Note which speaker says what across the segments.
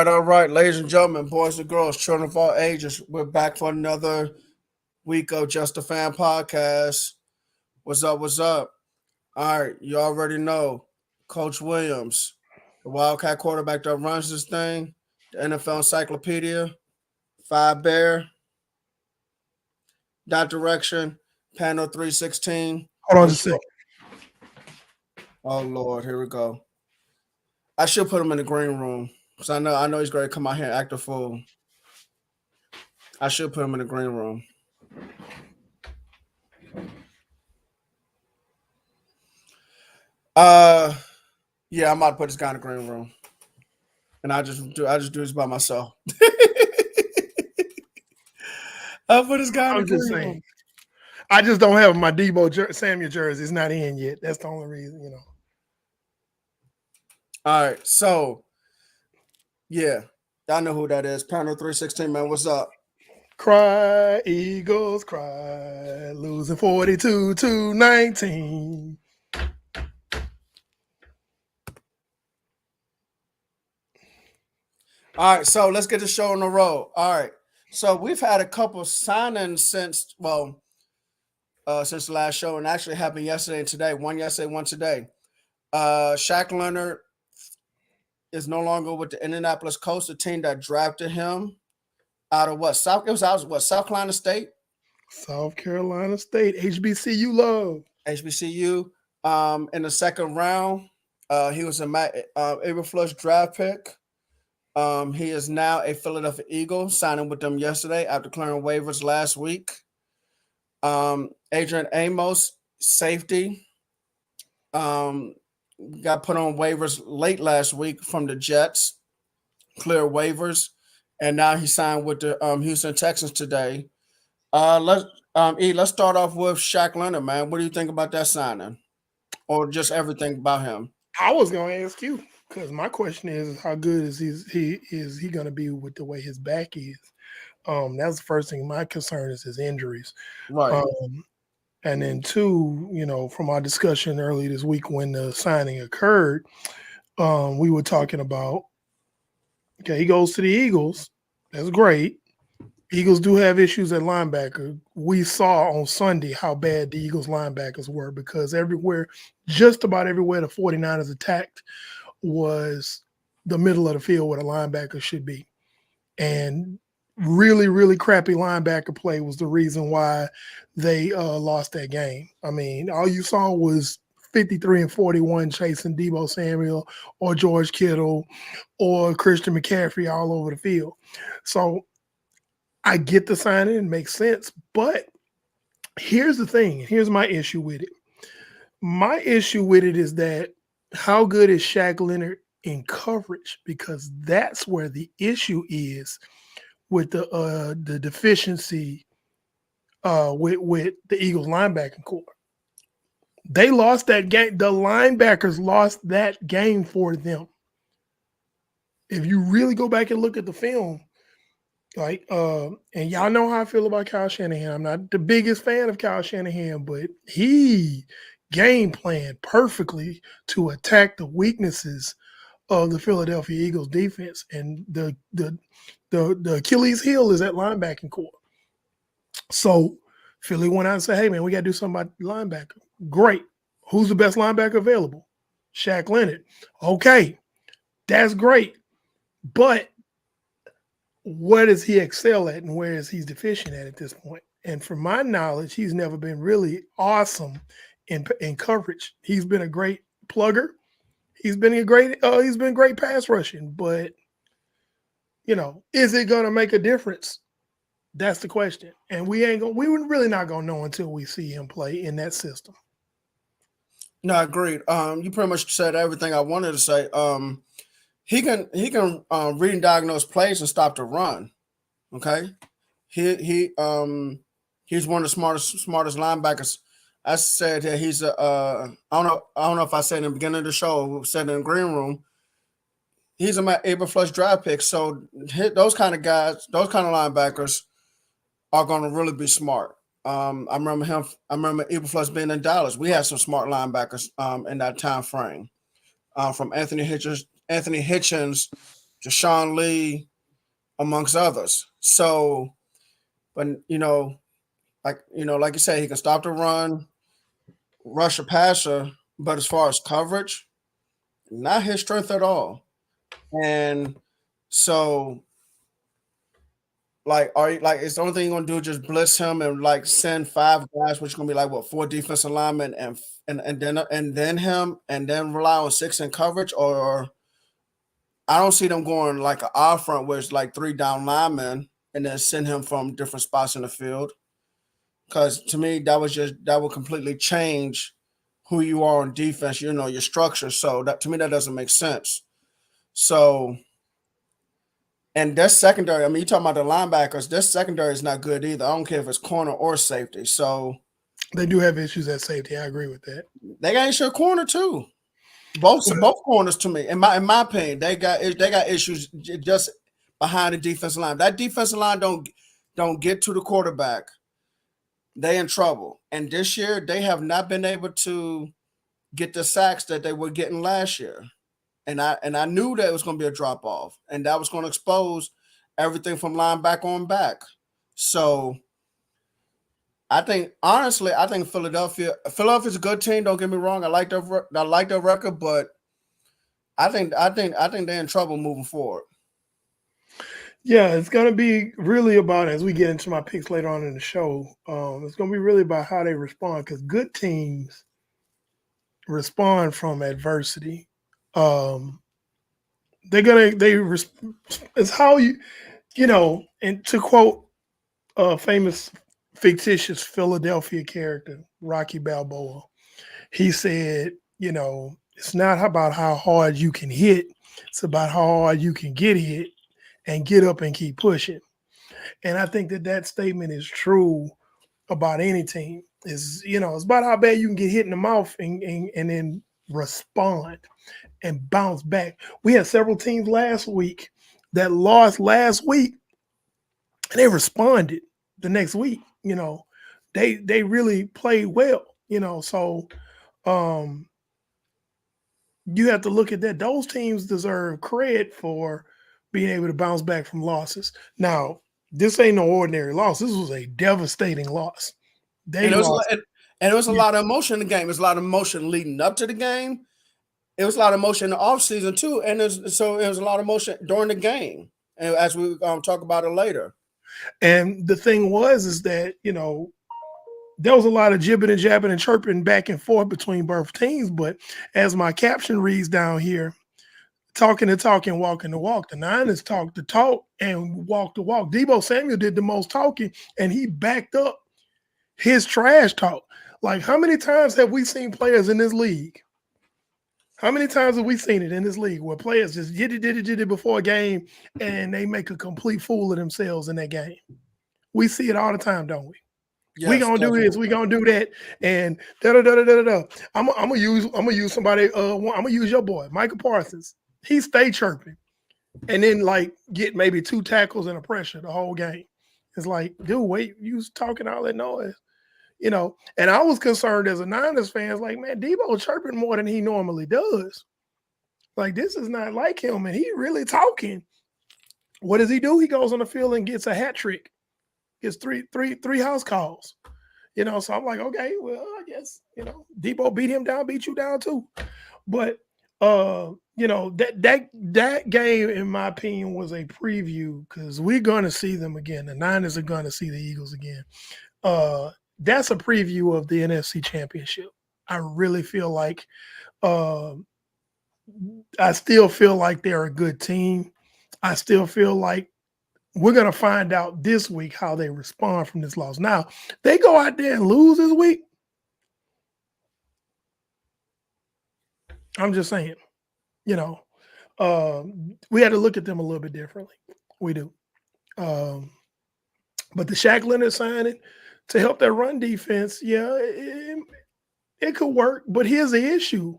Speaker 1: All right, ladies and gentlemen, boys and girls, children of all ages, we're back for another week of Just a Fan podcast. What's up? What's up? All right, you already know Coach Williams, the Wildcat quarterback that runs this thing, the NFL Encyclopedia, Five Bear, That Direction, Pando 316.
Speaker 2: Hold on just a second.
Speaker 1: Oh Lord, here we go. I should put him in the green room because I know he's going to come out here and act a fool. I should put him in the green room. Yeah, I'm about to put this guy in the green room, and I just do this by myself. I'll put this guy in the green room.
Speaker 2: I just don't have my Debo Samuel jersey. It's not in yet. That's the only reason, you know.
Speaker 1: All right, so yeah, y'all know who that is. Pando 316, man. What's up?
Speaker 2: Cry, Eagles, cry, losing 42-19.
Speaker 1: All right, so let's get the show on the road. All right, so we've had a couple signings since the last show, and actually happened yesterday and today. One yesterday, one today. Shaq Leonard is no longer with the Indianapolis Colts, the team that drafted him out of South Carolina State?
Speaker 2: South Carolina State, HBCU love.
Speaker 1: HBCU. In the second round, he was a Eberflus draft pick. He is now a Philadelphia Eagle, signing with them yesterday after clearing waivers last week. Adrian Amos, safety, got put on waivers late last week from the Jets, clear waivers, and now he signed with the Houston Texans today. Let's start off with Shaq Leonard, man. What do you think about that signing, or just everything about him?
Speaker 2: I was going to ask you because my question is, how good is he going to be with the way his back is? That's the first thing. My concern is his injuries,
Speaker 1: right?
Speaker 2: And then two, you know, from our discussion early this week when the signing occurred, we were talking about, okay, he goes to the Eagles. That's great. Eagles do have issues at linebacker. We saw on Sunday how bad the Eagles linebackers were because just about everywhere the 49ers attacked was the middle of the field where the linebacker should be. And really, really crappy linebacker play was the reason why they lost that game. I mean, all you saw was 53-41 chasing Debo Samuel or George Kittle or Christian McCaffrey all over the field. So I get the signing, it makes sense, but here's the thing. Here's my issue with it. My issue with it is that how good is Shaq Leonard in coverage? Because that's where the issue is with the deficiency with the Eagles linebacking core. They lost that game. The linebackers lost that game for them. If you really go back and look at the film, and y'all know how I feel about Kyle Shanahan. I'm not the biggest fan of Kyle Shanahan, but he game planned perfectly to attack the weaknesses of the Philadelphia Eagles defense. And the Achilles heel is that linebacking core. So Philly went out and said, hey, man, we got to do something about the linebacker. Great. Who's the best linebacker available? Shaq Leonard. Okay, that's great. But what does he excel at and where is he deficient at this point? And from my knowledge, he's never been really awesome in coverage. He's been a great plugger. He's been great pass rushing, but is it gonna make a difference? That's the question. And we're really not gonna know until we see him play in that system.
Speaker 1: No, agreed. You pretty much said everything I wanted to say. He can read and diagnose plays and stop the run. Okay, he's one of the smartest linebackers. I said that he's a I don't know if I said in the beginning of the show, said in the green room, he's a April flush draft pick. So those kind of guys, those kind of linebackers are going to really be smart. I remember him. I remember Eberflus being in Dallas. We had some smart linebackers in that time frame, from Anthony Hitchens to Sean Lee, amongst others. So, but like you say, he can stop the run, rush a passer, but as far as coverage, not his strength at all. And so, like, are you like? It's the only thing you're gonna do just blitz him and like send five guys, which is gonna be like what, four defensive linemen and then him and then rely on six in coverage, or I don't see them going like an off front where it's like three down linemen and then send him from different spots in the field. Because to me, that would completely change who you are on defense. Your structure. So that to me that doesn't make sense. So, and their secondary. I mean, you talking about the linebackers. Their secondary is not good either. I don't care if it's corner or safety. So
Speaker 2: they do have issues at safety. I agree with that.
Speaker 1: they got issue at corner too. Both corners to me, in my opinion, they got issues just behind the defensive line. That defensive line don't get to the quarterback, they in trouble. And this year they have not been able to get the sacks that they were getting last year. And I knew that it was going to be a drop off, and that was going to expose everything from linebacker on back. So I think honestly, Philadelphia's a good team. Don't get me wrong. I like their record, but I think they're in trouble moving forward.
Speaker 2: Yeah, it's going to be really about, as we get into my picks later on in the show, it's going to be really about how they respond, because good teams respond from adversity. It's how and to quote a famous fictitious Philadelphia character, Rocky Balboa, he said, it's not about how hard you can hit, it's about how hard you can get hit and get up and keep pushing. And I think that statement is true about any team. It's about how bad you can get hit in the mouth and then respond and bounce back. We had several teams last week that lost last week, and they responded the next week. They really played well. So you have to look at that. Those teams deserve credit for being able to bounce back from losses. Now, this ain't no ordinary loss. This was a devastating loss.
Speaker 1: And there was a lot of emotion in the game. There's a lot of emotion leading up to the game. It was a lot of emotion in the offseason too. And it was a lot of emotion during the game. And as we talk about it later.
Speaker 2: And the thing is that, there was a lot of jibbing and jabbing and chirping back and forth between both teams. But as my caption reads down here, talking the talk and walking the walk. The Niners talked the talk and walked the walk. Deebo Samuel did the most talking, and he backed up his trash talk. Like, how many times have we seen players in this league? How many times have we seen it in this league where players just did it before a game and they make a complete fool of themselves in that game? We see it all the time, don't we? Yes, we gonna do this, we gonna do that, and da da da da da da. I'm gonna use somebody. I'm gonna use your boy, Michael Parsons. He stayed chirping, and then like get maybe 2 tackles and a pressure the whole game. It's like, dude, wait, you was talking all that noise, And I was concerned as a Niners fan. It's like, man, Deebo chirping more than he normally does. Like, this is not like him, and he really talking. What does he do? He goes on the field and gets a hat trick. Gets three house calls. So I'm like, okay, well, I guess, Deebo beat you down too. But that game, in my opinion, was a preview, because we're gonna see them again. The Niners are gonna see the Eagles again. That's a preview of the NFC Championship. I really feel like I still feel like they're a good team. I still feel like we're going to find out this week how they respond from this loss. Now, they go out there and lose this week. I'm just saying, you know, we had to look at them a little bit differently. We do. But the Shaq Leonard signing to help their run defense, yeah, it could work. But here's the issue.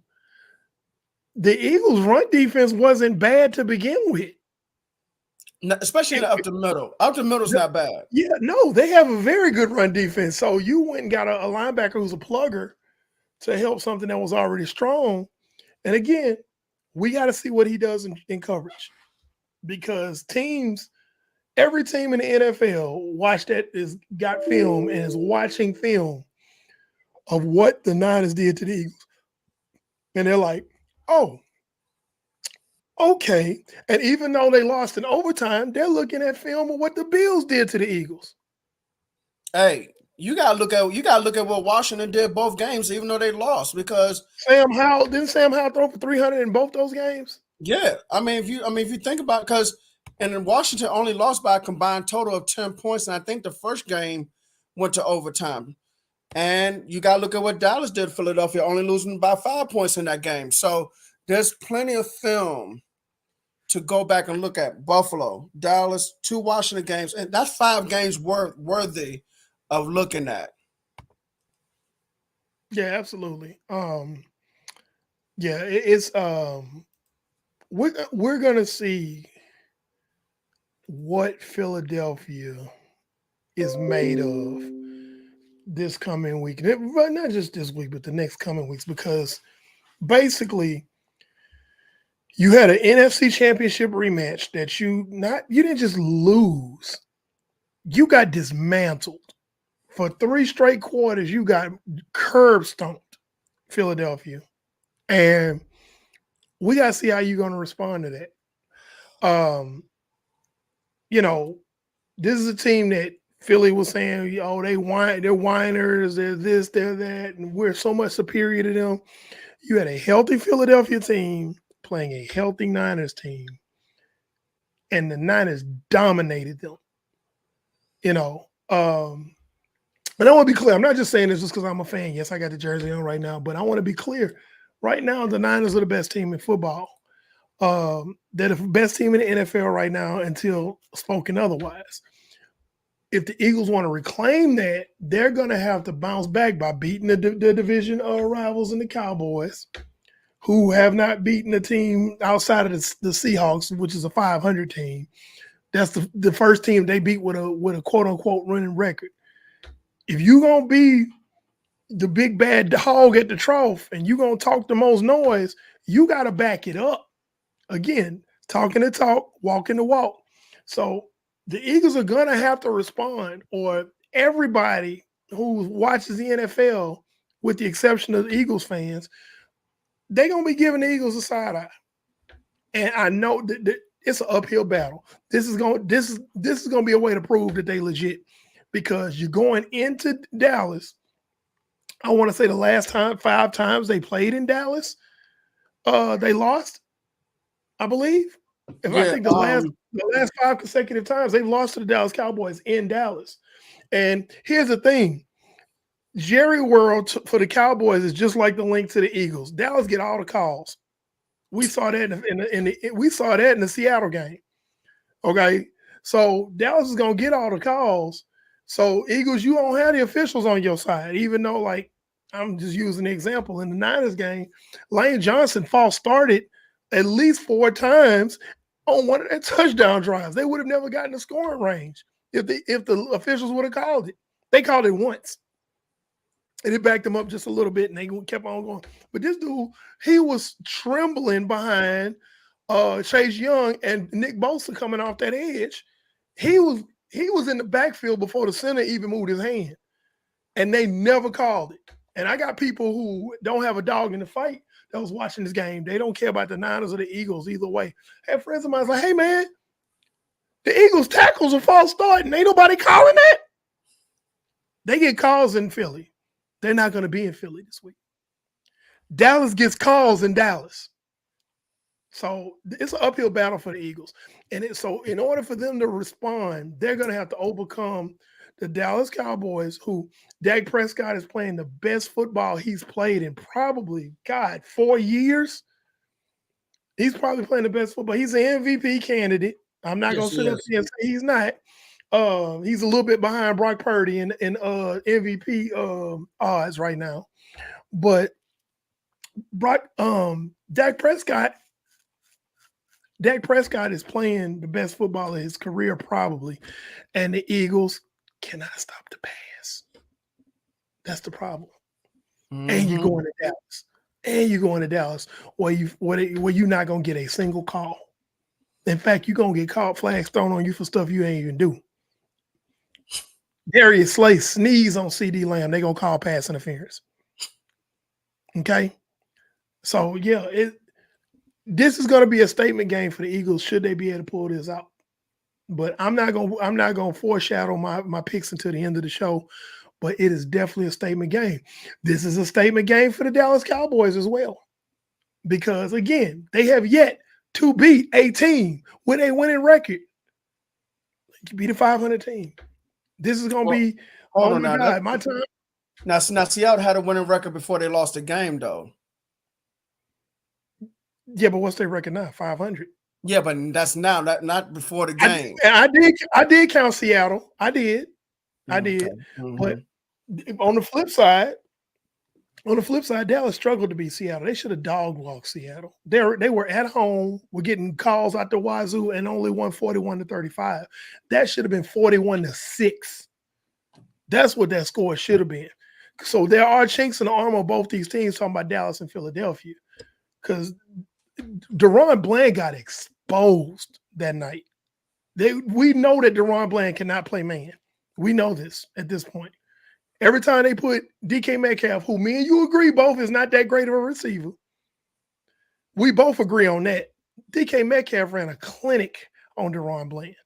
Speaker 2: The Eagles' run defense wasn't bad to begin with.
Speaker 1: Especially up the middle. Up the middle's not bad.
Speaker 2: Yeah, no, they have a very good run defense. So you went and got a linebacker who's a plugger to help something that was already strong. And again, we got to see what he does in coverage, because every team in the NFL got film and is watching film of what the Niners did to the Eagles. And they're like, oh, okay. And even though they lost in overtime, they're looking at film of what the Bills did to the Eagles.
Speaker 1: Hey, you gotta look at what Washington did both games, even though they lost, because
Speaker 2: Sam Howell throw for 300 in both those games?
Speaker 1: Yeah, if you think about it, because and Washington only lost by a combined total of 10 points, and I think the first game went to overtime. And you got to look at what Dallas did to Philadelphia, only losing by 5 points in that game. So there's plenty of film to go back and look at. Buffalo, Dallas, 2 Washington games, and that's 5 games worthy of looking at.
Speaker 2: Yeah, absolutely. It's we're gonna see what Philadelphia is made of this coming week. Not just this week, but the next coming weeks, because basically you had an NFC Championship rematch that you didn't just lose, you got dismantled. For 3 straight quarters, you got curb stomped, Philadelphia. And we got to see how you're going to respond to that. This is a team that Philly was saying, they're whiners, they're this, they're that, and we're so much superior to them. You had a healthy Philadelphia team playing a healthy Niners team, and the Niners dominated them. And I want to be clear. I'm not just saying this just because I'm a fan. Yes, I got the jersey on right now, but I want to be clear. Right now, the Niners are the best team in football. They're the best team in the NFL right now until spoken otherwise. If the Eagles want to reclaim that, they're going to have to bounce back by beating the division rivals in the Cowboys, who have not beaten a team outside of the Seahawks, which is a 500 team. That's the first team they beat with a quote-unquote running record. If you're going to be the big bad dog at the trough and you're going to talk the most noise, you got to back it up. Again, talking the talk, walking the walk. So the Eagles are going to have to respond, or everybody who watches the NFL, with the exception of the Eagles fans, they're going to be giving the Eagles a side eye. And I know that it's an uphill battle. This is going to be a way to prove that they legit, because you're going into Dallas. I want to say the last 5 times they played in Dallas, they lost, I believe. I think the last 5 consecutive times they've lost to the Dallas Cowboys in Dallas. And here's the thing. Jerry World for the Cowboys is just like the link to the Eagles. Dallas get all the calls. We saw that in the Seattle game. Okay. So Dallas is going to get all the calls. So Eagles, you don't have the officials on your side, even though, like, I'm just using the example in the Niners game, Lane Johnson false started at least 4 times on one of their touchdown drives. They would have never gotten the scoring range if the officials would have called it. They called it once, and it backed them up just a little bit, and they kept on going. But this dude, he was trembling behind Chase Young and Nick Bosa coming off that edge. He was in the backfield before the center even moved his hand, and they never called it. And I got people who don't have a dog in the fight that was watching this game. They don't care about the Niners or the Eagles either way. I had friends of mine like, hey, man, the Eagles tackles are false starting. Ain't nobody calling that. They get calls in Philly. They're not going to be in Philly this week. Dallas gets calls in Dallas. So it's an uphill battle for the Eagles. So in order for them to respond, they're going to have to overcome the Dallas Cowboys, who Dak Prescott is playing the best football he's played in probably, 4 years. He's probably playing the best football. He's an MVP candidate. I'm not going to sit up here and say he's not. He's a little bit behind Brock Purdy in MVP odds right now. But Dak Prescott is playing the best football of his career, probably, and the Eagles cannot stop the pass. That's the problem. Mm-hmm. And you're going to Dallas, where you're not gonna get a single call. In fact, you're gonna get called flags thrown on you for stuff you ain't even do. Darius Slay sneeze on CD Lamb, they gonna call pass interference. Okay, so yeah, this is going to be a statement game for the Eagles should they be able to pull this out. But I'm not going to foreshadow my picks until the end of the show. But it is definitely a statement game. This is a statement game for the Dallas Cowboys as well, because again, they have yet to beat a team with a winning record. You beat a 500 team. This is going to be my time.
Speaker 1: Now Seattle had a winning record before they lost the game, though.
Speaker 2: Yeah, but what's their record now? 500.
Speaker 1: Yeah, but that's now, not before the game.
Speaker 2: I did count Seattle. I did.
Speaker 1: Okay.
Speaker 2: Mm-hmm. But on the flip side, Dallas struggled to beat Seattle. They should have dog walked Seattle. They were at home. We're getting calls out the wazoo and only won 41-35. That should have been 41-6. That's what that score should have been. So there are chinks in the armor of both these teams, talking about Dallas and Philadelphia, because Deron Bland got exposed that night. We know that Deron Bland cannot play man. We know this at this point. Every time they put DK Metcalf, who me and you agree both is not that great of a receiver, we both agree on that. DK Metcalf ran a clinic on Deron Bland.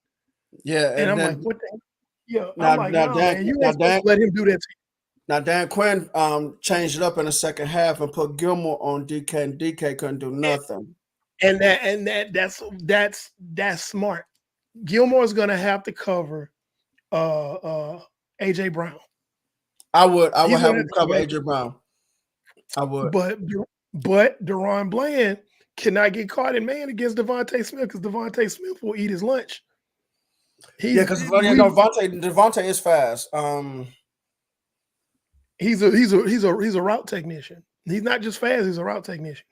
Speaker 1: Yeah,
Speaker 2: and I'm like, what the hell? Yeah, I'm like, no, man, you ain't supposed to let him do that to you.
Speaker 1: Now Dan Quinn changed it up in the second half and put Gilmore on DK, and DK couldn't do nothing.
Speaker 2: And that's smart. Gilmore's gonna have to cover AJ Brown.
Speaker 1: I would have him cover AJ Brown. I would.
Speaker 2: But Deron Bland cannot get caught in man against Devontae Smith, because Devontae Smith will eat his lunch.
Speaker 1: Because Devontae is fast.
Speaker 2: He's a route technician. He's not just fast; he's a route technician.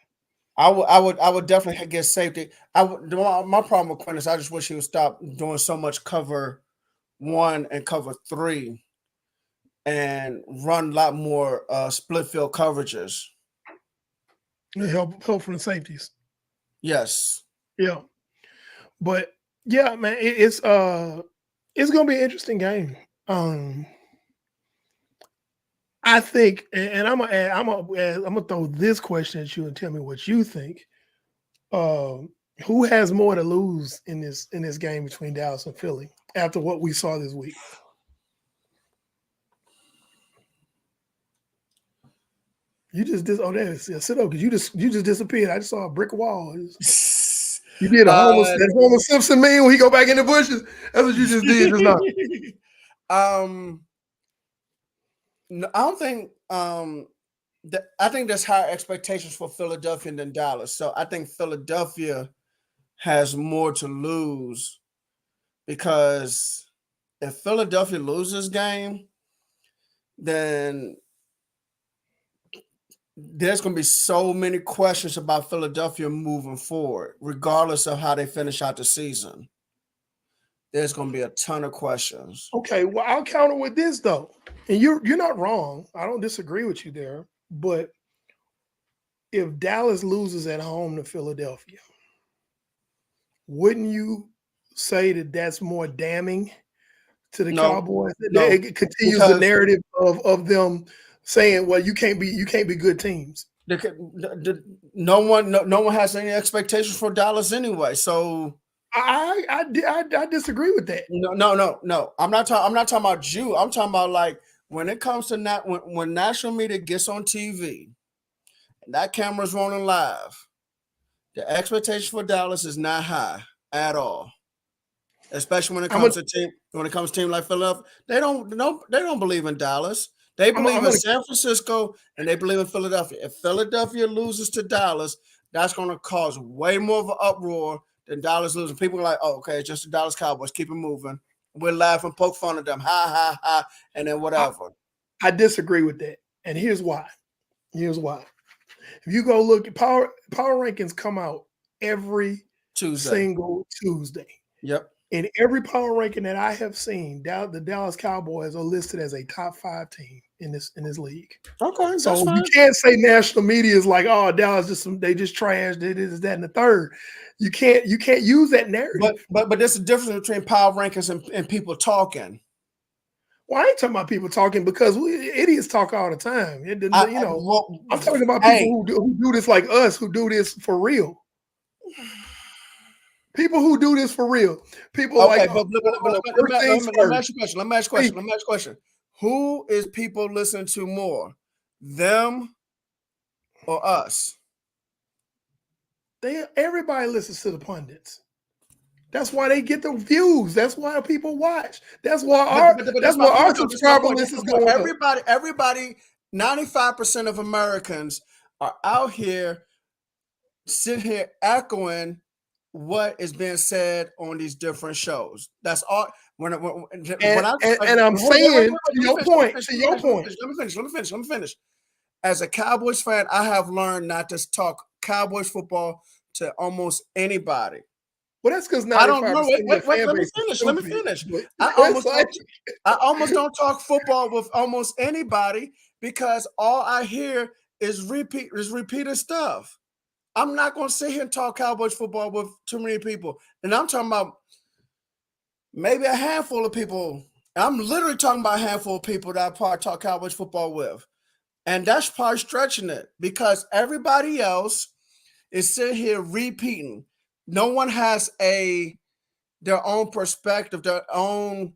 Speaker 1: I would definitely get safety. My problem with Quinn is I just wish he would stop doing so much cover 1 and cover 3, and run a lot more split field coverages.
Speaker 2: Help from the safeties.
Speaker 1: Yes.
Speaker 2: Yeah. But yeah, man, it's gonna be an interesting game. I think, and I'm gonna throw this question at you and tell me what you think. Who has more to lose in this game between Dallas and Philly after what we saw this week? You just sit up, because you just disappeared. I just saw a brick wall. You did a Homer Simpson meme when he go back in the bushes. That's what you just did just now.
Speaker 1: No, I don't think I think there's higher expectations for Philadelphia than Dallas. So I think Philadelphia has more to lose, because if Philadelphia loses game, then there's going to be so many questions about Philadelphia moving forward, regardless of how they finish out the season. There's going to be a ton of questions.
Speaker 2: Okay, well, I'll counter with this, though. And you're not wrong. I don't disagree with you there. But if Dallas loses at home to Philadelphia, wouldn't you say that that's more damning to the Cowboys?
Speaker 1: No,
Speaker 2: it continues the narrative of them saying, "Well, you can't be good teams."
Speaker 1: No one has any expectations for Dallas anyway. So
Speaker 2: I disagree with that.
Speaker 1: No. I'm not talking about you. I'm talking about, like, when it comes to when national media gets on TV and that camera's rolling live, the expectation for Dallas is not high at all. Especially when it comes to team like Philadelphia, they don't believe in Dallas. They believe in San Francisco and they believe in Philadelphia. If Philadelphia loses to Dallas, that's going to cause way more of an uproar than Dallas losing. People are like, "Oh, okay, it's just the Dallas Cowboys. Keep it moving." We're laughing, poke fun at them, ha ha ha, and then whatever.
Speaker 2: I disagree with that, and here's why. Here's why. If you go look at power rankings, come out every single Tuesday.
Speaker 1: Yep.
Speaker 2: In every power ranking that I have seen, the Dallas Cowboys are listed as a top 5 team in this league.
Speaker 1: Okay,
Speaker 2: so
Speaker 1: fine.
Speaker 2: You can't say national media is like, oh, Dallas they just trashed it, this, that, and the third. You can't use that narrative.
Speaker 1: But there's a difference between power rankings and people talking.
Speaker 2: Well, I ain't talking about people talking because idiots talk all the time. I'm talking about people who do this like us, who do this for real. People who do this for real. People
Speaker 1: okay,
Speaker 2: like.
Speaker 1: But let me ask you a question. Who is people listening to more, them or us?
Speaker 2: Everybody listens to the pundits. That's why they get the views. That's why people watch. That's why our subscriber list is going up.
Speaker 1: Everybody, 95% of Americans are out here, sitting here echoing what is being said on these different shows. That's all. I'm saying to your point. Let me finish. As a Cowboys fan, I have learned not to talk Cowboys football to almost anybody.
Speaker 2: Well, that's because
Speaker 1: I don't know. Let me finish. I almost don't talk football with almost anybody because all I hear is repeated stuff. I'm not going to sit here and talk Cowboys football with too many people. And I'm talking about maybe a handful of people. I'm literally talking about a handful of people that I probably talk Cowboys football with. And that's probably stretching it because everybody else is sitting here repeating. No one has their own perspective, their own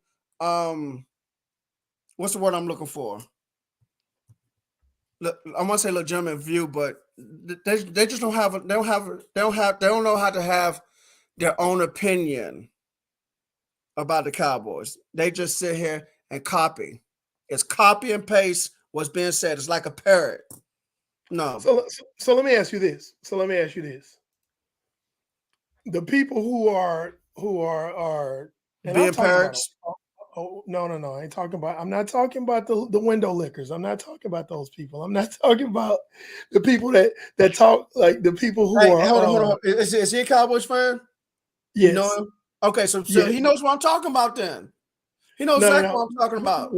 Speaker 1: what's the word I'm looking for? I want to say legitimate view, but they just don't know how to have their own opinion about the Cowboys. They just sit here and copy. It's copy and paste what's being said. It's like a parrot. No.
Speaker 2: So let me ask you this. The people who are
Speaker 1: being parrots.
Speaker 2: Oh no! I ain't talking about. I'm not talking about the window lickers. I'm not talking about those people. I'm not talking about the people that talk like the people who are.
Speaker 1: Hold on. Is he a Cowboys fan?
Speaker 2: Yes.
Speaker 1: You know him? Okay, so he knows what I'm talking about. Then he knows exactly what I'm talking about.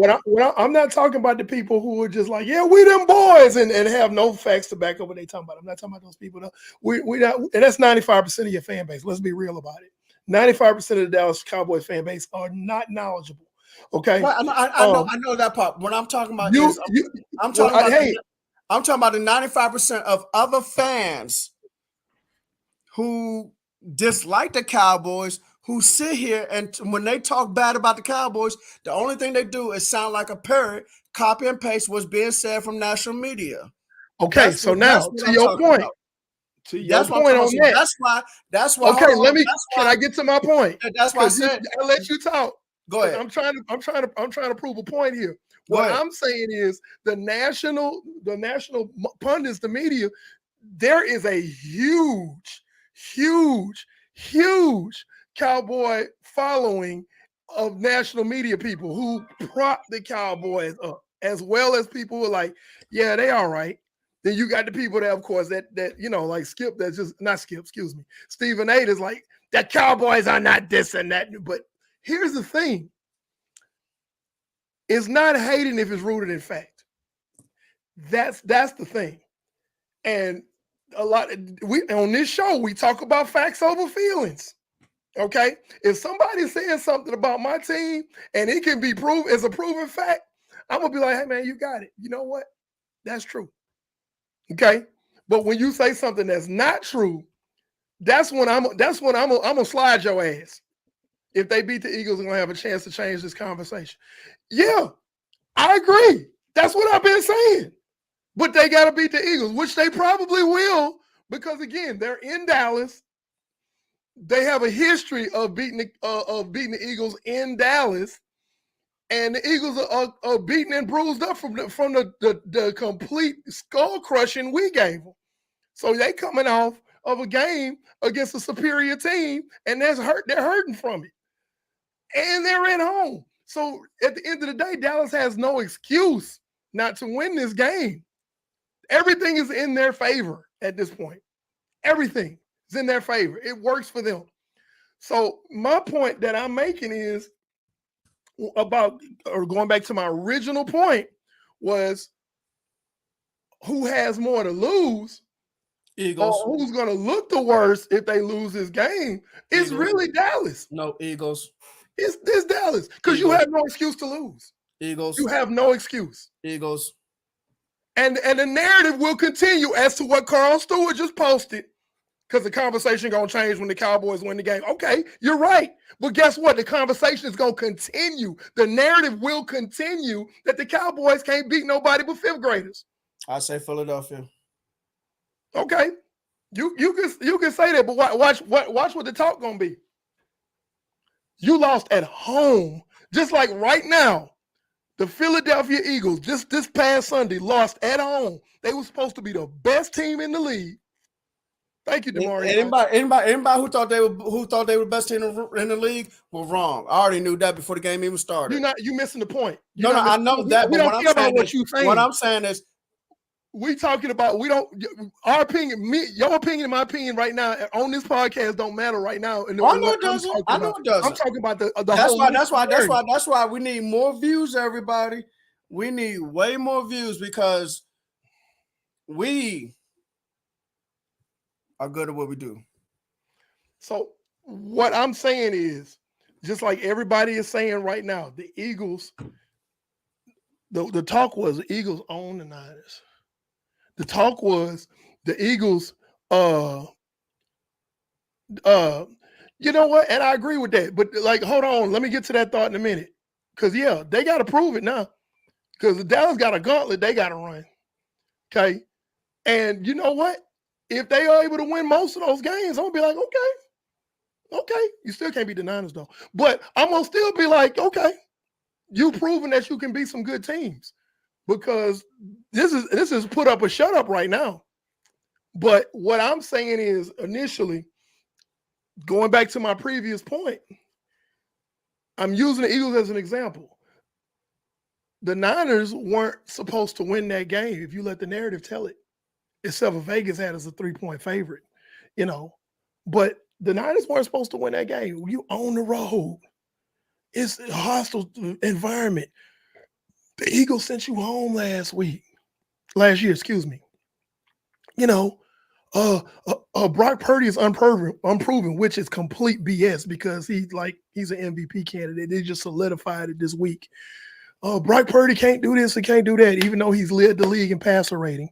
Speaker 2: I'm not talking about the people who are just like, yeah, we them boys, and have no facts to back up what they talking about. I'm not talking about those people. We not, and that's 95% of your fan base. Let's be real about it. 95% of the Dallas Cowboys fan base are not knowledgeable. Okay,
Speaker 1: well, I know that part. What I'm talking about I'm talking about the 95% of other fans who dislike the Cowboys, who sit here and when they talk bad about the Cowboys, the only thing they do is sound like a parrot, copy and paste what's being said from national media.
Speaker 2: Okay, so now to your point. To your point on that.
Speaker 1: That's why.
Speaker 2: Okay, can I get to my point?
Speaker 1: That's why I said
Speaker 2: I'll let you talk.
Speaker 1: Go ahead.
Speaker 2: I'm trying to prove a point here. What I'm saying is the national pundits, the media, there is a huge Cowboy following of national media people who prop the Cowboys up, as well as people who are like, yeah, they all right. Then you got the people that, of course, that like Skip, that's just not Skip, excuse me. Stephen A is like, the Cowboys are not this and that. But here's the thing. It's not hating if it's rooted in fact. That's the thing. And on this show, we talk about facts over feelings. Okay? If somebody's saying something about my team and it can be proved as a proven fact, I'm gonna be like, hey man, you got it. You know what? That's true. Okay, but when you say something that's not true, that's when I'm gonna slide your ass. If they beat the Eagles, I'm gonna have a chance to change this conversation. Yeah, I agree. That's what I've been saying. But they got to beat the Eagles, which they probably will, because again, they're in Dallas. They have a history of beating the Eagles in Dallas, and the Eagles are beaten and bruised up from the complete skull crushing we gave them. So they coming off of a game against a superior team, and they're hurting from it, and they're at home. So at the end of the day, Dallas has no excuse not to win this game. Everything is in their favor at this point. Everything is in their favor. It works for them. So my point that I'm making is about, or going back to my original point, was who has more to lose,
Speaker 1: Eagles.
Speaker 2: or who's going to look the worst if they lose this game. It's
Speaker 1: Eagles.
Speaker 2: really Dallas.
Speaker 1: No, Eagles.
Speaker 2: It's Dallas, because you have no excuse to lose.
Speaker 1: Eagles.
Speaker 2: You have no excuse.
Speaker 1: Eagles.
Speaker 2: And the narrative will continue as to what Carl Stewart just posted, because the conversation going to change when the Cowboys win the game. Okay, you're right. But guess what? The conversation is going to continue. The narrative will continue that the Cowboys can't beat nobody but fifth graders.
Speaker 1: I say Philadelphia.
Speaker 2: Okay. You can say that, but watch what the talk going to be. You lost at home. Just like right now, the Philadelphia Eagles, just this past Sunday, lost at home. They were supposed to be the best team in the league. Thank you, Damari.
Speaker 1: Anybody who thought they were the best team in the league were wrong. I already knew that before the game even started.
Speaker 2: You missing the point.
Speaker 1: No, I know that.
Speaker 2: We don't care about what you're saying.
Speaker 1: What I'm saying is,
Speaker 2: we talking about, our opinion, your opinion and my opinion right now on this podcast don't matter right now.
Speaker 1: I know it doesn't. I know it doesn't.
Speaker 2: I'm talking about the
Speaker 1: that's why we need more views, everybody. We need way more views, because we are good at what we do.
Speaker 2: So what I'm saying is, just like everybody is saying right now, the Eagles, the talk was the Eagles own the Niners. The talk was the Eagles, you know what? And I agree with that. But like, hold on, let me get to that thought in a minute. Because yeah, they got to prove it now. Because the Dallas got a gauntlet they got to run. Okay. And you know what? If they are able to win most of those games, I'm gonna be like, okay. You still can't beat the Niners though. But I'm gonna still be like, okay, you proving that you can beat some good teams. Because this is put up or shut up right now. But what I'm saying is, initially, going back to my previous point, I'm using the Eagles as an example. The Niners weren't supposed to win that game if you let the narrative tell it, except for Vegas had as a 3-point favorite, But the Niners weren't supposed to win that game. You own the road. It's a hostile environment. The Eagles sent you home last year, excuse me. Brock Purdy is unproven, which is complete BS, because he's an MVP candidate. They just solidified it this week. Brock Purdy can't do this and can't do that, even though he's led the league in passer rating.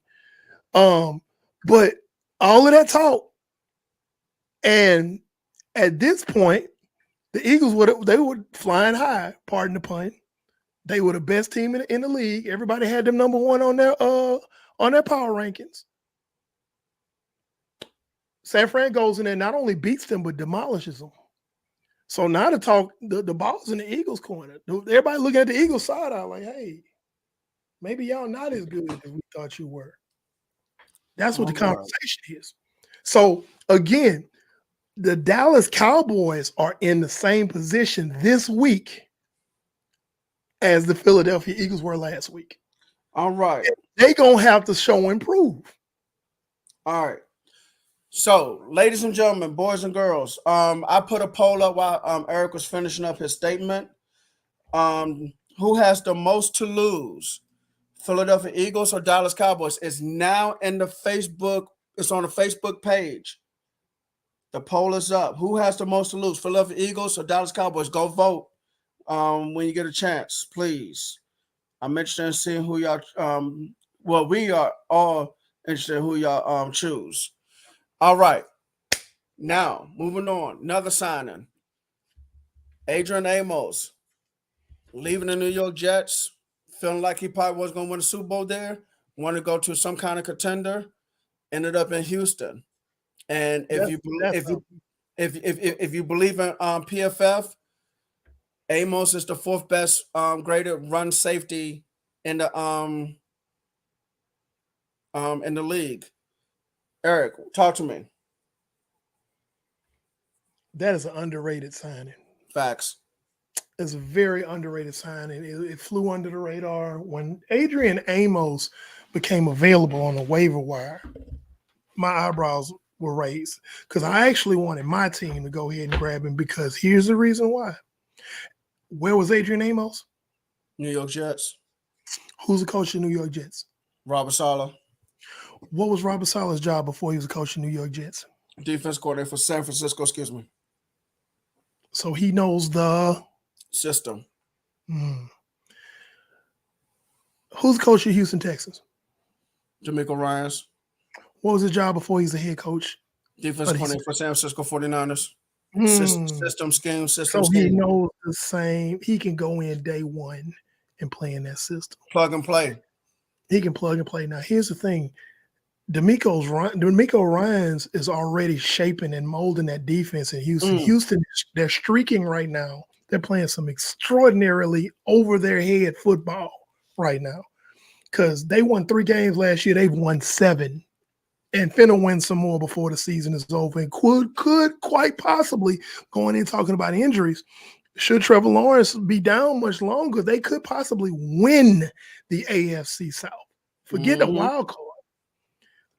Speaker 2: But all of that talk, and at this point, the Eagles were flying high, pardon the pun. They were the best team in the league. Everybody had them number one on their power rankings. San Fran goes in there, not only beats them, but demolishes them. So now the ball's in the Eagles' corner. Everybody looking at the Eagles' side out like, hey, maybe y'all not as good as we thought you were. That's what the conversation is. So again, the Dallas Cowboys are in the same position this week as the Philadelphia Eagles were last week.
Speaker 1: All right.
Speaker 2: They're going to have to show and prove.
Speaker 1: All right. So, ladies and gentlemen, boys and girls, I put a poll up while Eric was finishing up his statement. Who has the most to lose? Philadelphia Eagles or Dallas Cowboys? It's now in the Facebook. It's on the Facebook page. The poll is up. Who has the most to lose? Philadelphia Eagles or Dallas Cowboys? Go vote when you get a chance, please. I'm interested in seeing who y'all. We are all interested in who y'all choose. All right. Now, moving on. Another signing. Adrian Amos leaving the New York Jets, feeling like he probably was going to win a Super Bowl there. wanted to go to some kind of contender, ended up in Houston. And if
Speaker 2: That's
Speaker 1: you
Speaker 2: that's
Speaker 1: if you if you believe in PFF, Amos is the fourth best graded run safety in the league. Eric, talk to me.
Speaker 2: that is an underrated signing.
Speaker 1: Facts.
Speaker 2: It's a very underrated signing. It flew under the radar when Adrian Amos became available on the waiver wire. My eyebrows were raised because I actually wanted my team to go ahead and grab him because here's the reason why. Where was Adrian Amos?
Speaker 1: New York Jets.
Speaker 2: Who's the coach of the New York Jets?
Speaker 1: Robert Saleh,
Speaker 2: What was Robert Sala's job before he was a coach of the New York Jets?
Speaker 1: defense coordinator for San Francisco. Excuse me.
Speaker 2: So he knows the
Speaker 1: System.
Speaker 2: hmm. Who's the coach of Houston Texans?
Speaker 1: D'Amico Ryans,
Speaker 2: What was his job before he's a head coach?
Speaker 1: defense
Speaker 2: But he's
Speaker 1: coordinator for San Francisco 49ers.
Speaker 2: hmm.
Speaker 1: System
Speaker 2: So he
Speaker 1: scheme.
Speaker 2: knows the same. He can go in day one and play in that system.
Speaker 1: Plug and play.
Speaker 2: He can plug and play. Now, here's the thing. D'Amico Ryans is already shaping and molding that defense in Houston.
Speaker 1: Mm.
Speaker 2: Houston, they're streaking right now. They're playing some extraordinarily over their head football right now because they won 3 games last year. They've won 7 and finna win some more before the season is over and could quite possibly, going in talking about injuries, should Trevor Lawrence be down much longer, they could possibly win the AFC South. Forget the wild card.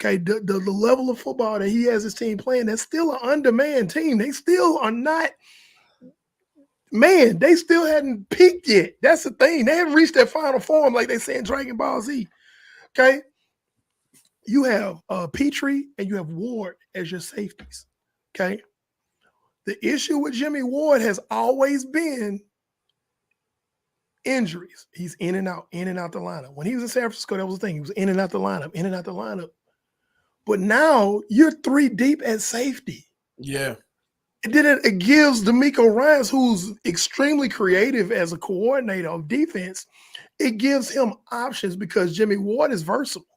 Speaker 2: Okay, the level of football that he has his team playing, that's still an undermanned team. They still are not, man, they still hadn't peaked yet. That's the thing. They haven't reached that final form like they say in Dragon Ball Z. Okay. You have Petrie and you have Ward as your safeties. Okay. The issue with Jimmy Ward has always been injuries. He's in and out the lineup. When he was in San Francisco, that was the thing. He was in and out the lineup. But now you're 3 deep at safety.
Speaker 1: Yeah.
Speaker 2: And then it gives D'Amico Ryans, who's extremely creative as a coordinator of defense, it gives him options because Jimmy Ward is versatile.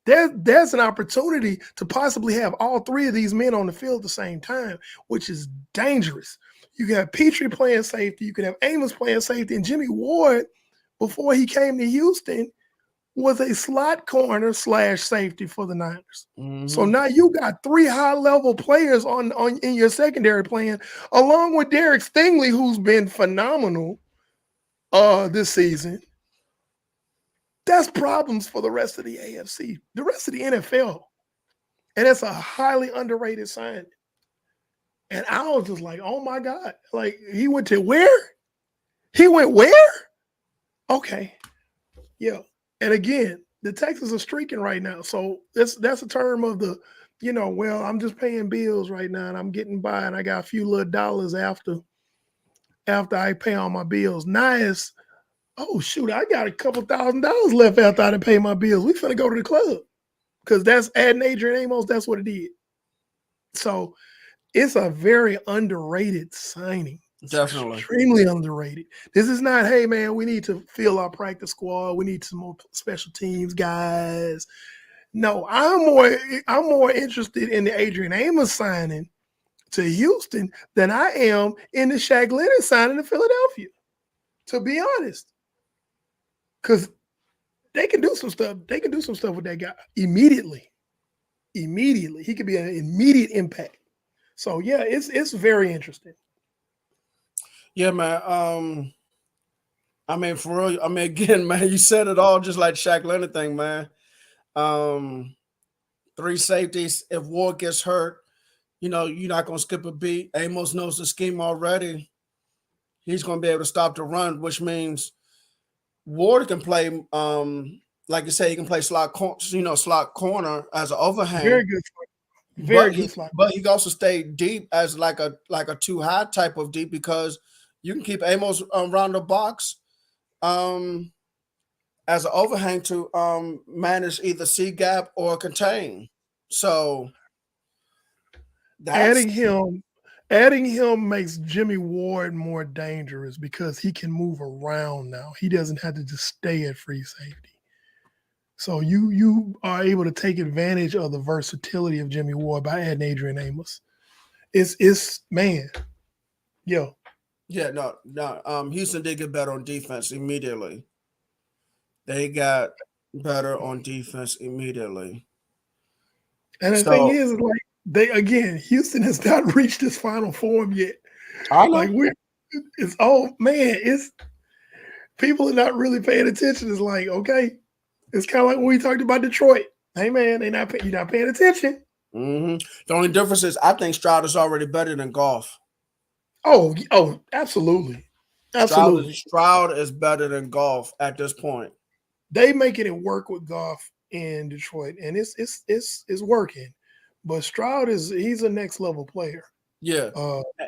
Speaker 2: There's an opportunity to possibly have all 3 of these men on the field at the same time, which is dangerous. You can have Petrie playing safety, you can have Amos playing safety, and Jimmy Ward, before he came to Houston, was a slot corner / safety for the Niners.
Speaker 1: Mm-hmm.
Speaker 2: So now you got 3 high-level players on in your secondary playing, along with Derek Stingley, who's been phenomenal this season. That's problems for the rest of the AFC, the rest of the NFL. And it's a highly underrated sign. And I was just like, oh my God. Like, he went to where? He went where? Okay. Yeah. And again, the Texans are streaking right now. So that's a term of the, well, I'm just paying bills right now and I'm getting by and I got a few little dollars after I pay all my bills. Now it's, oh shoot, I got a couple $1,000 left after I done pay my bills. We finna go to the club. Because that's adding Adrian Amos, that's what it did. So it's a very underrated signing.
Speaker 1: Definitely.
Speaker 2: Extremely underrated. This is not, hey man, we need to fill our practice squad. We need some more special teams guys. No, I'm more interested in the Adrian Amos signing to Houston than I am in the Shaq Leonard signing to Philadelphia, to be honest. Because they can do some stuff. They can do some stuff with that guy immediately. Immediately. He could be an immediate impact. So yeah, it's very interesting.
Speaker 1: Yeah, man. I mean, for real. I mean, again, man, you said it all, just like Shaq Leonard thing, man. 3 safeties. If Ward gets hurt, you're not gonna skip a beat. Amos knows the scheme already. He's gonna be able to stop the run, which means Ward can play. Like you say, he can play slot corner as an overhang.
Speaker 2: Very good. Very good slot.
Speaker 1: But he can also stay deep as like a 2 high type of deep because you can keep Amos around the box as an overhang to manage either C gap or contain. So
Speaker 2: adding him makes Jimmy Ward more dangerous because he can move around now. He doesn't have to just stay at free safety. So you are able to take advantage of the versatility of Jimmy Ward by adding Adrian Amos. It's man, yo.
Speaker 1: Yeah, no. Houston did get better on defense immediately. They got better on defense immediately.
Speaker 2: And the thing
Speaker 1: So
Speaker 2: is, like Houston has not reached its final form yet.
Speaker 1: I know.
Speaker 2: Like it's people are not really paying attention. It's like, okay, it's kind of like when we talked about Detroit. Hey man, you're not paying attention.
Speaker 1: Mm-hmm. The only difference is I think Stroud is already better than Goff.
Speaker 2: Oh, absolutely. Absolutely.
Speaker 1: Stroud is better than Goff at this point.
Speaker 2: They making it work with Goff in Detroit, and it's working. But Stroud he's a next level player.
Speaker 1: Yeah,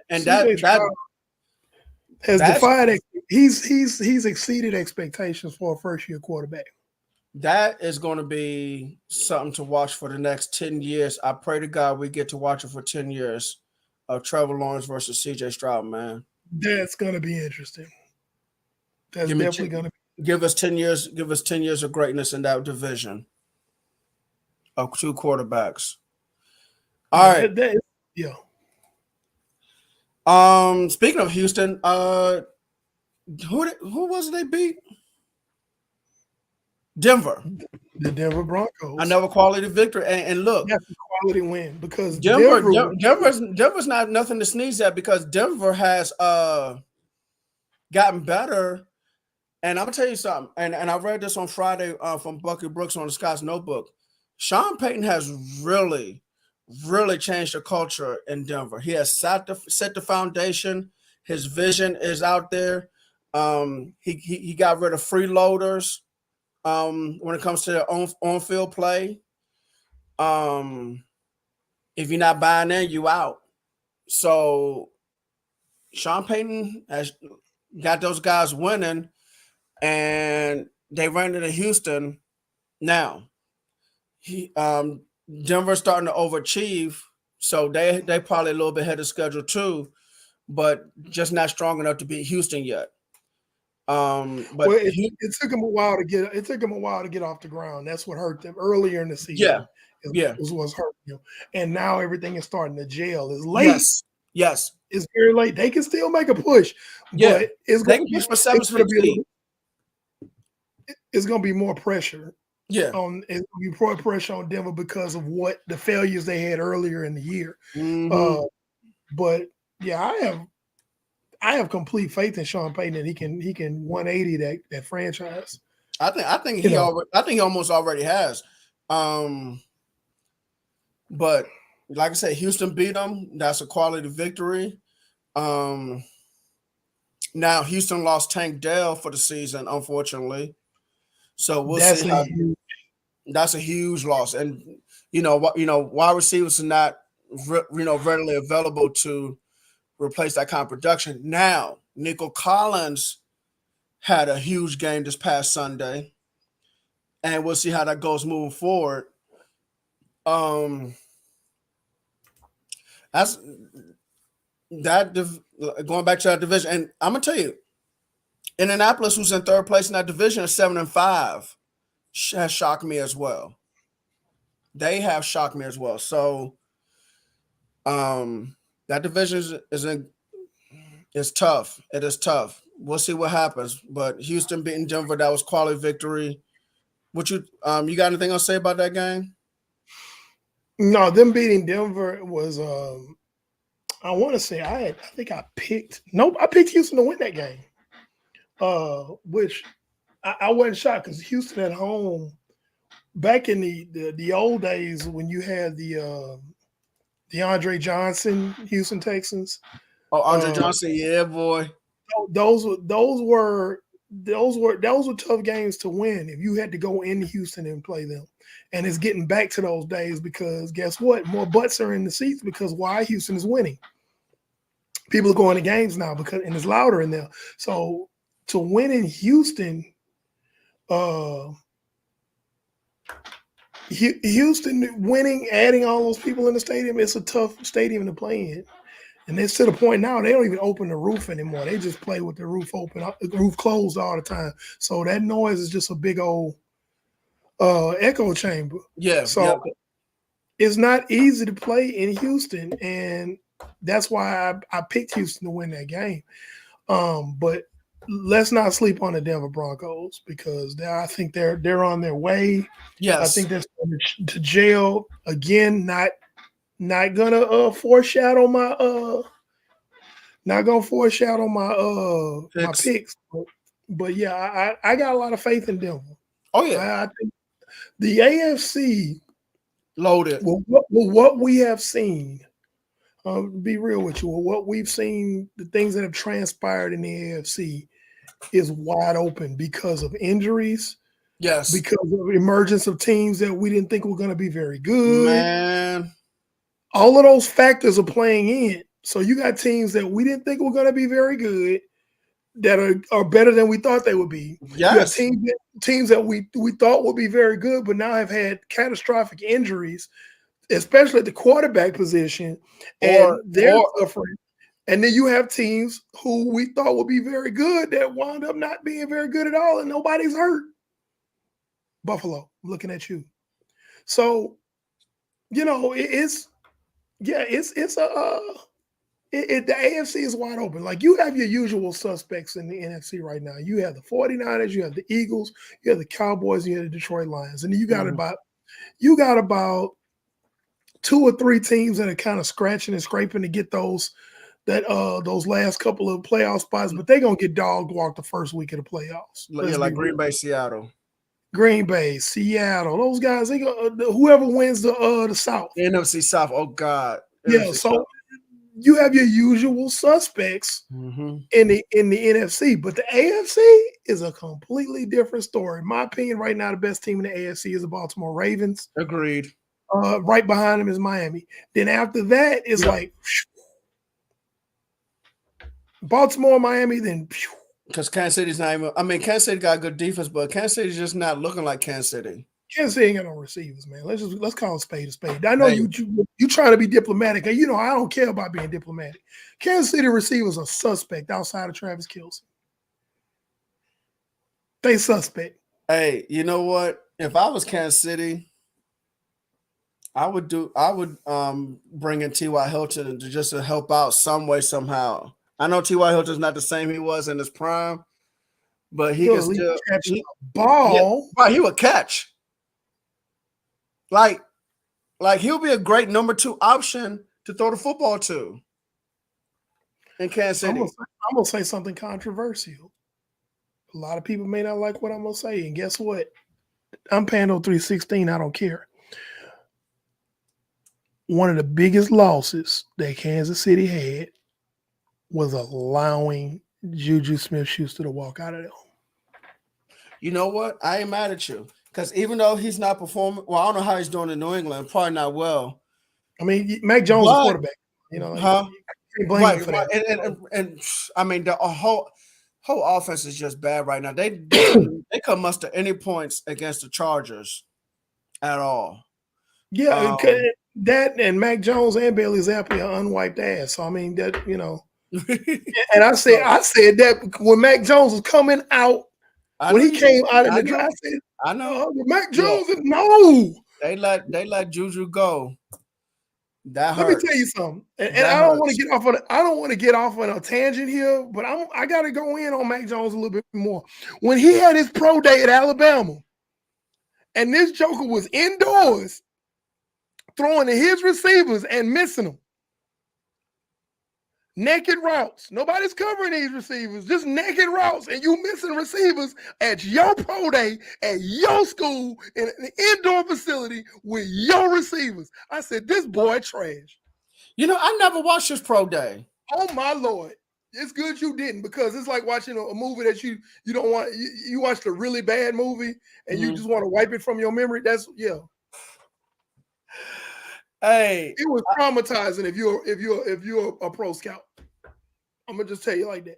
Speaker 1: and
Speaker 2: CJ Stroud has defied. He's exceeded expectations for a first year quarterback.
Speaker 1: That is going to be something to watch for the next 10 years. I pray to God we get to watch it for 10 years of Trevor Lawrence versus CJ Stroud, man.
Speaker 2: That's going to be interesting. That's definitely going to
Speaker 1: give us 10 years. Give us 10 years of greatness in that division of two quarterbacks. All right.
Speaker 2: Yeah.
Speaker 1: Speaking of Houston, who was it they beat? Denver.
Speaker 2: The Denver Broncos.
Speaker 1: Another quality victory. And look,
Speaker 2: that's a quality win because
Speaker 1: Denver's not nothing to sneeze at because Denver has gotten better. And I'm gonna tell you something. And I read this on Friday from Bucky Brooks on the Scott's Notebook. Sean Payton has really changed the culture in Denver. He has set the foundation. His vision is out there. He got rid of freeloaders. When it comes to their on-field play, if you're not buying in, you out. So Sean Payton has got those guys winning, and they ran into Houston. Now, Denver's starting to overachieve, so they probably a little bit ahead of schedule too, but just not strong enough to beat Houston yet. But
Speaker 2: it took him a while to get off the ground. That's what hurt them earlier in the season.
Speaker 1: Yeah,
Speaker 2: was what's hurting them. And now everything is starting to gel. It's late.
Speaker 1: Yes,
Speaker 2: it's very late. They can still make a push.
Speaker 1: Yeah,
Speaker 2: but it's
Speaker 1: going to push for 7
Speaker 2: it's going to be more pressure.
Speaker 1: Yeah,
Speaker 2: it's going to be more pressure on Denver because of what the failures they had earlier in the year.
Speaker 1: Mm-hmm.
Speaker 2: But yeah, I have complete faith in Sean Payton that he can 180 that franchise.
Speaker 1: I think he almost already has. But like I said, Houston beat them. That's a quality victory. Now Houston lost Tank Dell for the season, unfortunately. So we'll see. That's a huge loss, and wide receivers are not readily available to replace that kind of production. Now, Nico Collins had a huge game this past Sunday, and we'll see how that goes moving forward. That's that. Going back to that division, and I'm gonna tell you, Indianapolis, who's in third place in that division, is 7-5, has shocked me as well. They have shocked me as well. So, that division is tough. It is tough. We'll see what happens. But Houston beating Denver, that was quality victory. You got anything else to say about that game?
Speaker 2: No, them beating Denver was I want to say I picked Houston to win that game. Which I wasn't shocked because Houston at home back in the old days when you had the DeAndre Johnson Houston Texans.
Speaker 1: Oh, Andre Johnson, yeah, boy.
Speaker 2: Those were tough games to win if you had to go into Houston and play them. And it's getting back to those days because guess what? More butts are in the seats because why? Houston is winning. People are going to games now and it's louder in there. So to win in Houston, Houston winning, adding all those people in the stadium, it's a tough stadium to play in. And it's to the point now they don't even open the roof anymore. They just play with the roof open, the roof closed all the time. So that noise is just a big old echo chamber.
Speaker 1: Yeah,
Speaker 2: So it's not easy to play in Houston, and that's why I picked Houston to win that game. But let's not sleep on the Denver Broncos because I think they're on their way. I
Speaker 1: yes.
Speaker 2: think they're going to jail again. Not gonna foreshadow my
Speaker 1: Picks.
Speaker 2: picks. But yeah, I got a lot of faith in Denver.
Speaker 1: Oh yeah,
Speaker 2: I think the AFC,
Speaker 1: loaded.
Speaker 2: what we have seen, be real with you, what we've seen, the things that have transpired in the AFC is wide open because of injuries,
Speaker 1: Yes,
Speaker 2: because of emergence of teams that we didn't think were going to be very good.
Speaker 1: man.
Speaker 2: All of those factors are playing in. So you got teams that we didn't think were going to be very good that are better than we thought they would be. You have
Speaker 1: Yes,
Speaker 2: teams that we thought would be very good, but now have had catastrophic injuries, especially at the quarterback position, and they're
Speaker 1: or
Speaker 2: suffering. And then you have teams who we thought would be very good that wound up not being very good at all, and nobody's hurt. Buffalo, I'm looking at you. So, it's the AFC is wide open. Like you have your usual suspects in the NFC right now. You have the 49ers, you have the Eagles, you have the Cowboys, you have the Detroit Lions. And then you got about two or three teams that are kind of scratching and scraping to get those last couple of playoff spots, but they're gonna get dog walked the first week of the playoffs.
Speaker 1: yeah, like Green Bay, Seattle,
Speaker 2: Green Bay, Seattle, those guys, they go whoever wins the South.
Speaker 1: the NFC South. Oh God,
Speaker 2: Yeah,
Speaker 1: NFC
Speaker 2: so
Speaker 1: South.
Speaker 2: you have your usual suspects
Speaker 1: Mm-hmm.
Speaker 2: in the NFC, but the AFC is a completely different story. In my opinion, right now, the best team in the AFC is the Baltimore Ravens.
Speaker 1: Agreed.
Speaker 2: Right behind them is Miami. Then after that, it's like Baltimore, Miami, then
Speaker 1: Because Kansas City's not even. I mean, Kansas City got good defense, but Kansas City's just not looking like Kansas City.
Speaker 2: Kansas City ain't got no receivers, man. Let's call a spade a spade. I know
Speaker 1: Hey.
Speaker 2: you trying to be diplomatic, and I don't care about being diplomatic. Kansas City receivers are suspect outside of Travis Kelce. They suspect.
Speaker 1: Hey, you know what? If I was Kansas City, I would bring in T.Y. Hilton to help out some way somehow. I know T.Y. Hilton's not the same he was in his prime, but he can still
Speaker 2: catch the ball.
Speaker 1: Yeah, right, he would catch. Like he'll be a great number 2 option to throw the football to in Kansas City.
Speaker 2: I'm gonna say something controversial. A lot of people may not like what I'm gonna say, and guess what? I'm Pando 316. I don't care. One of the biggest losses that Kansas City had was allowing Juju Smith-Schuster to walk out of there.
Speaker 1: You know what? I ain't mad at you. Because even though he's not performing, well, I don't know how he's doing in New England, probably not well.
Speaker 2: I mean, Mac Jones is quarterback. You can't blame him for that.
Speaker 1: And I mean, the whole offense is just bad right now. They couldn't muster any points against the Chargers at all.
Speaker 2: Yeah, that and Mac Jones and Bailey Zappi are unwiped ass. So I mean that and I said that when Mac Jones was coming out. When he came out of the draft, I said,
Speaker 1: I know.
Speaker 2: Mac Jones, no.
Speaker 1: They let Juju go. That hurts.
Speaker 2: Let me tell you something. And I don't want to get off on a tangent here, but I got to go in on Mac Jones a little bit more. When he had his pro day at Alabama, and this joker was indoors throwing to his receivers and missing them. Naked routes. Nobody's covering these receivers. Just naked routes. And you missing receivers at your pro day, at your school, in an indoor facility with your receivers. I said, this boy trash.
Speaker 1: I never watched his pro day.
Speaker 2: Oh, my Lord. It's good you didn't, because it's like watching a movie that you don't want. You watched a really bad movie and you just want to wipe it from your memory.
Speaker 1: Hey,
Speaker 2: it was traumatizing if you're a pro scout. I'm gonna just tell you like that.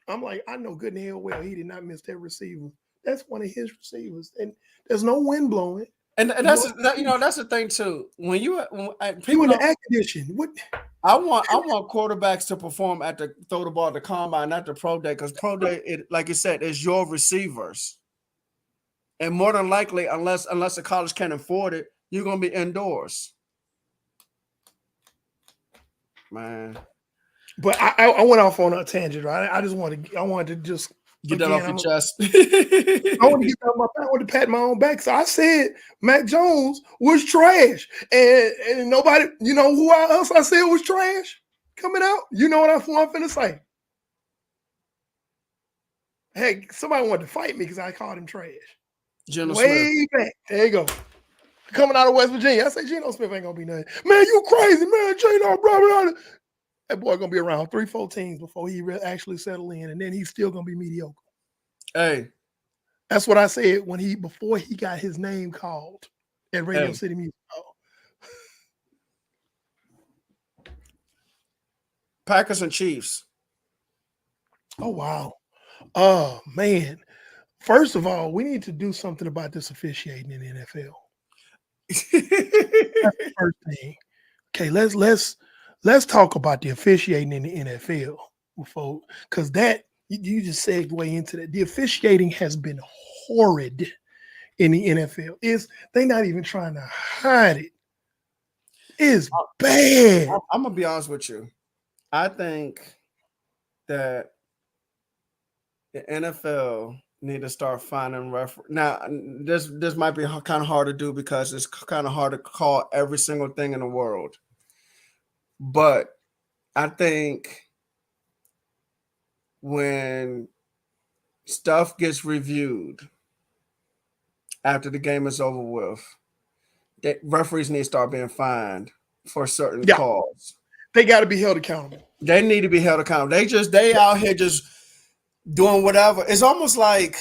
Speaker 2: I'm like, I know good and hell well he did not miss that receiver. That's one of his receivers, and there's no wind blowing.
Speaker 1: And that's the thing too. When people
Speaker 2: in the air condition, what?
Speaker 1: I want quarterbacks to perform throw the ball at the combine, not the pro day, because pro day, like you said, is your receivers. And more than likely, unless the college can't afford it, you're gonna be indoors. Man.
Speaker 2: But I went off on a tangent, right? I wanted to just
Speaker 1: Get that off your chest.
Speaker 2: I want to get that on my back. I want to pat my own back. So I said Mac Jones was trash, and nobody, you know who else I said was trash coming out. You know what I'm finna say? Heck, somebody wanted to fight me because I called him trash.
Speaker 1: Geno
Speaker 2: Way
Speaker 1: Smith.
Speaker 2: back. There you go. Coming out of West Virginia, I say Geno Smith ain't gonna be nothing. Man, you crazy, man. Geno, bro. That boy gonna be around 3-4 teams before he actually settle in, and then he's still gonna be mediocre.
Speaker 1: Hey,
Speaker 2: that's what I said before he got his name called at Radio City Music Hall.
Speaker 1: Packers and Chiefs.
Speaker 2: Oh wow. Oh man. First of all, we need to do something about this officiating in the NFL. That's the first thing. Okay, let's talk about the officiating in the NFL before, because that you just segued into that. The officiating has been horrid in the NFL. They're not even trying to hide it. It's bad.
Speaker 1: I'm gonna be honest with you. I think that the NFL need to start finding referee. Now, this might be kind of hard to do because it's kind of hard to call every single thing in the world. But I think when stuff gets reviewed after the game is over with, that referees need to start being fined for certain calls.
Speaker 2: They got to be held accountable.
Speaker 1: They need to be held accountable. They out here just doing whatever. It's almost like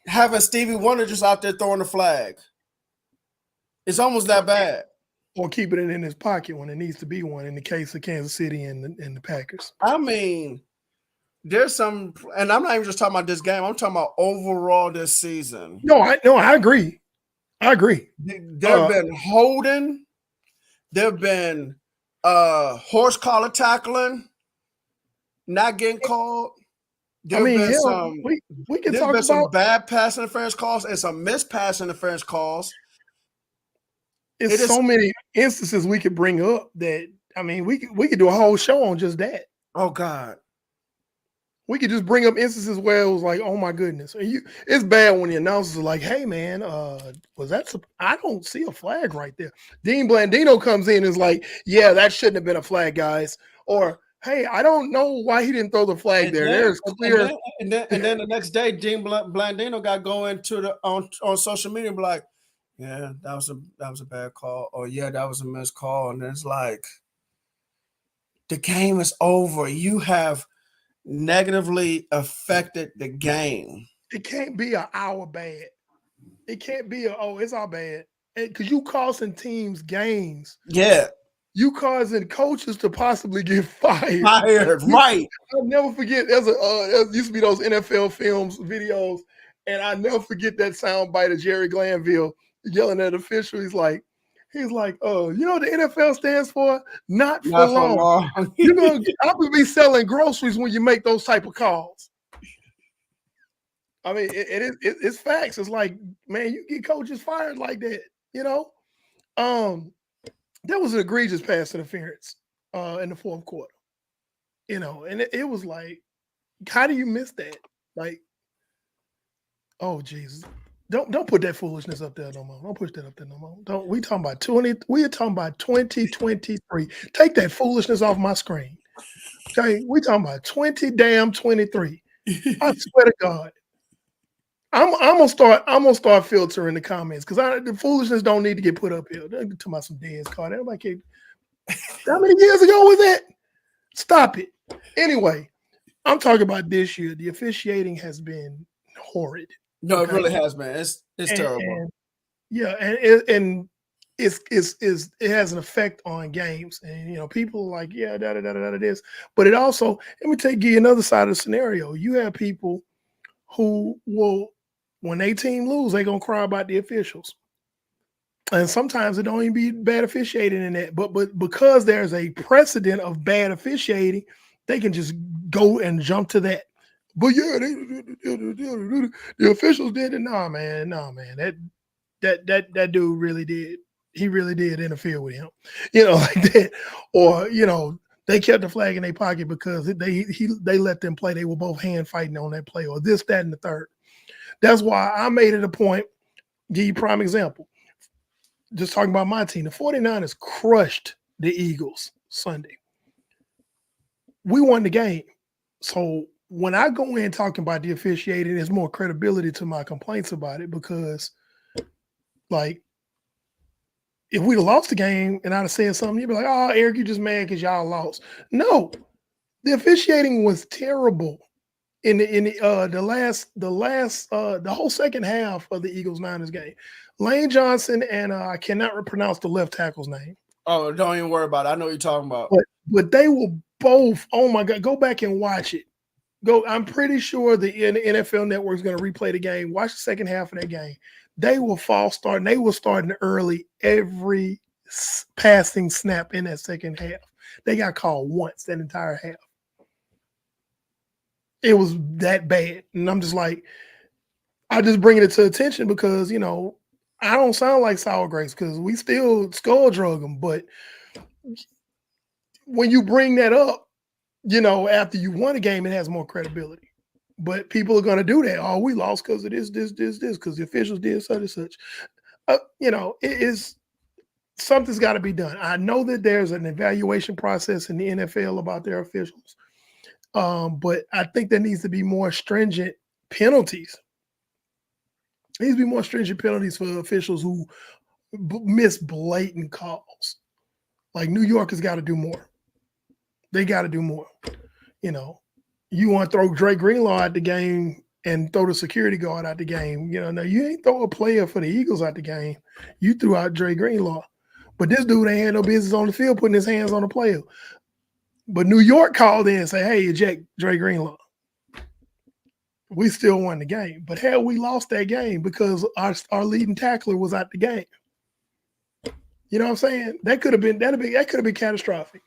Speaker 1: having Stevie Wonder just out there throwing the flag. It's almost that bad.
Speaker 2: Or keeping it in his pocket when it needs to be one in the case of Kansas City and the Packers.
Speaker 1: I mean, there's some, and I'm not even just talking about this game. I'm talking about overall this season.
Speaker 2: No, I agree. I agree.
Speaker 1: There have been holding. There have been horse collar tackling, not getting called.
Speaker 2: I mean, we can talk about
Speaker 1: some bad pass interference calls and some missed pass interference calls.
Speaker 2: It's so many instances we could bring up that, I mean, we could do a whole show on just that.
Speaker 1: Oh God.
Speaker 2: We could just bring up instances where it was like, oh my goodness. It's bad when the announcers are like, hey man, I don't see a flag right there. Dean Blandino comes in and is like, yeah, that shouldn't have been a flag, guys. Or hey, I don't know why he didn't throw the flag there. There's clear.
Speaker 1: And then the next day, Dean Blandino got going to on social media and be like, yeah, that was a bad call. Or yeah, that was a missed call. And it's like, the game is over. You have negatively affected the game.
Speaker 2: It can't be our bad. It can't be it's our bad. Because you costing teams games.
Speaker 1: Yeah.
Speaker 2: You causing coaches to possibly get fired.
Speaker 1: Right.
Speaker 2: I'll never forget. There used to be those NFL films, videos, and I never forget that sound bite of Jerry Glanville yelling at official. He's like, oh, you know what the NFL stands for? Not for long. I would be selling groceries when you make those type of calls. I mean, it's facts. It's like, man, you get coaches fired like that, you know? There was an egregious pass interference in the fourth quarter, you know, and it was like, how do you miss that? Like, oh Jesus, don't put that foolishness up there no more. Don't push that up there no more. We are talking about 2023. Take that foolishness off my screen. Okay, we talking about 23. I swear to God. I'm gonna start filtering the comments because the foolishness don't need to get put up here. They're talking about some dance card. Everybody can't. How many years ago was that? Stop it. Anyway, I'm talking about this year. The officiating has been horrid.
Speaker 1: No, it really has, man. It's terrible.
Speaker 2: And it has an effect on games, and you know people are like, yeah, this, but it also, give you another side of the scenario. You have people who will, when they team lose, they're gonna cry about the officials. And sometimes it don't even be bad officiating in that, but because there's a precedent of bad officiating, they can just go and jump to that. But yeah, the officials did it. Nah, man. That dude really did. He really did interfere with him. Like that. Or, they kept the flag in their pocket because they let them play. They were both hand fighting on that play, or this, that, and the third. That's why I made it a point. Give you a prime example. Just talking about my team. The 49ers crushed the Eagles Sunday. We won the game. So when I go in talking about the officiating, there's more credibility to my complaints about it because, like, if we'd have lost the game and I'd have said something, you'd be like, "Oh, Eric, you just mad because y'all lost." No, the officiating was terrible in the whole second half of the Eagles Niners game. Lane Johnson and I cannot pronounce the left tackle's name.
Speaker 1: Oh, don't even worry about it. I know what you're talking about.
Speaker 2: But they were both. Oh my God, go back and watch it. I'm pretty sure the NFL Network is going to replay the game. Watch the second half of that game. They were false starting. They were starting early every passing snap in that second half. They got called once that entire half. It was that bad. And I'm just like, I just bring it to attention because, I don't sound like sour grapes because we still skull drug them. But when you bring that up, after you won a game, it has more credibility. But people are going to do that. Oh, we lost because of this, because the officials did such and such. It is something's got to be done. I know that there's an evaluation process in the NFL about their officials, but I think there needs to be more stringent penalties. There needs to be more stringent penalties for officials who miss blatant calls. Like New York has got to do more. They got to do more. You want to throw Dre Greenlaw out the game and throw the security guard out the game. Now you ain't throw a player for the Eagles out the game. You threw out Dre Greenlaw. But this dude ain't had no business on the field putting his hands on the player. But New York called in and said, "Hey, eject Dre Greenlaw." We still won the game. But had we lost that game because our leading tackler was out the game. You know what I'm saying? That could have been catastrophic.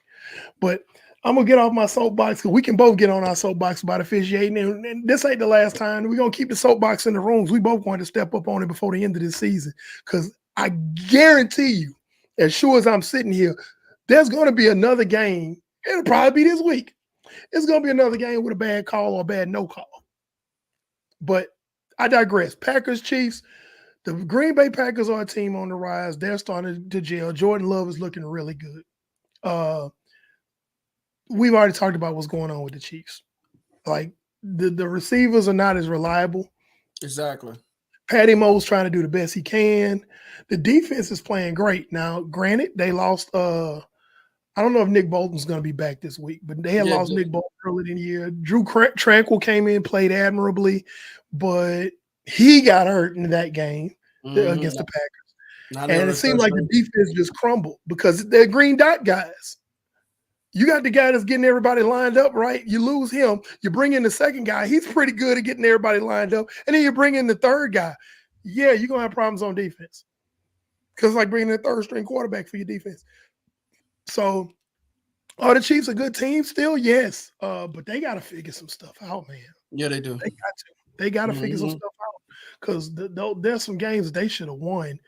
Speaker 2: But I'm gonna get off my soapbox because we can both get on our soapbox about officiating, and this ain't the last time. We're gonna keep the soapbox in the rooms. We both want to step up on it before the end of this season because I guarantee you, as sure as I'm sitting here, there's gonna be another game. It'll probably be this week. It's gonna be another game with a bad call or a bad no call. But I digress. Packers, Chiefs. The Green Bay Packers are a team on the rise. They're starting to gel. Jordan Love is looking really good. We've already talked about what's going on with the Chiefs. Like the receivers are not as reliable.
Speaker 1: Exactly.
Speaker 2: Patty Mo's trying to do the best he can. The defense is playing great. Now, granted, they lost. I don't know if Nick Bolton's going to be back this week, but they had lost Nick Bolton early in the year. Drew Tranquil came in, played admirably, but he got hurt in that game against the Packers. And it seemed like the defense just crumbled because they're green dot guys. You got the guy that's getting everybody lined up, right? You lose him. You bring in the second guy. He's pretty good at getting everybody lined up. And then you bring in the third guy. Yeah, you're going to have problems on defense. Because it's like bringing in a third-string quarterback for your defense. So, are the Chiefs a good team still? Yes. But they got to figure some stuff out, man.
Speaker 1: Yeah, they do.
Speaker 2: They got to figure some stuff out. Because there's some games that they should have won.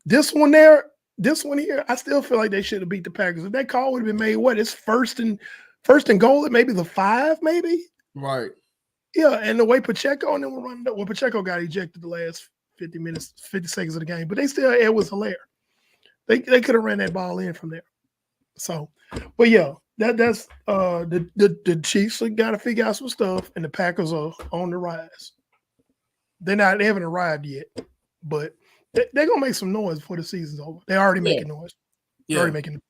Speaker 2: This one here, I still feel like they should have beat the Packers. If that call would have been made, it's first and goal at maybe the 5, maybe?
Speaker 1: Right.
Speaker 2: Yeah, and the way Pacheco and them were running up, Pacheco got ejected the last 50 seconds of the game, but it was hilarious. They could have ran that ball in from there. So, but yeah, that's the Chiefs got to figure out some stuff, and the Packers are on the rise. They haven't arrived yet, but they're gonna make some noise before the season's over. They're already making noise. They're already making noise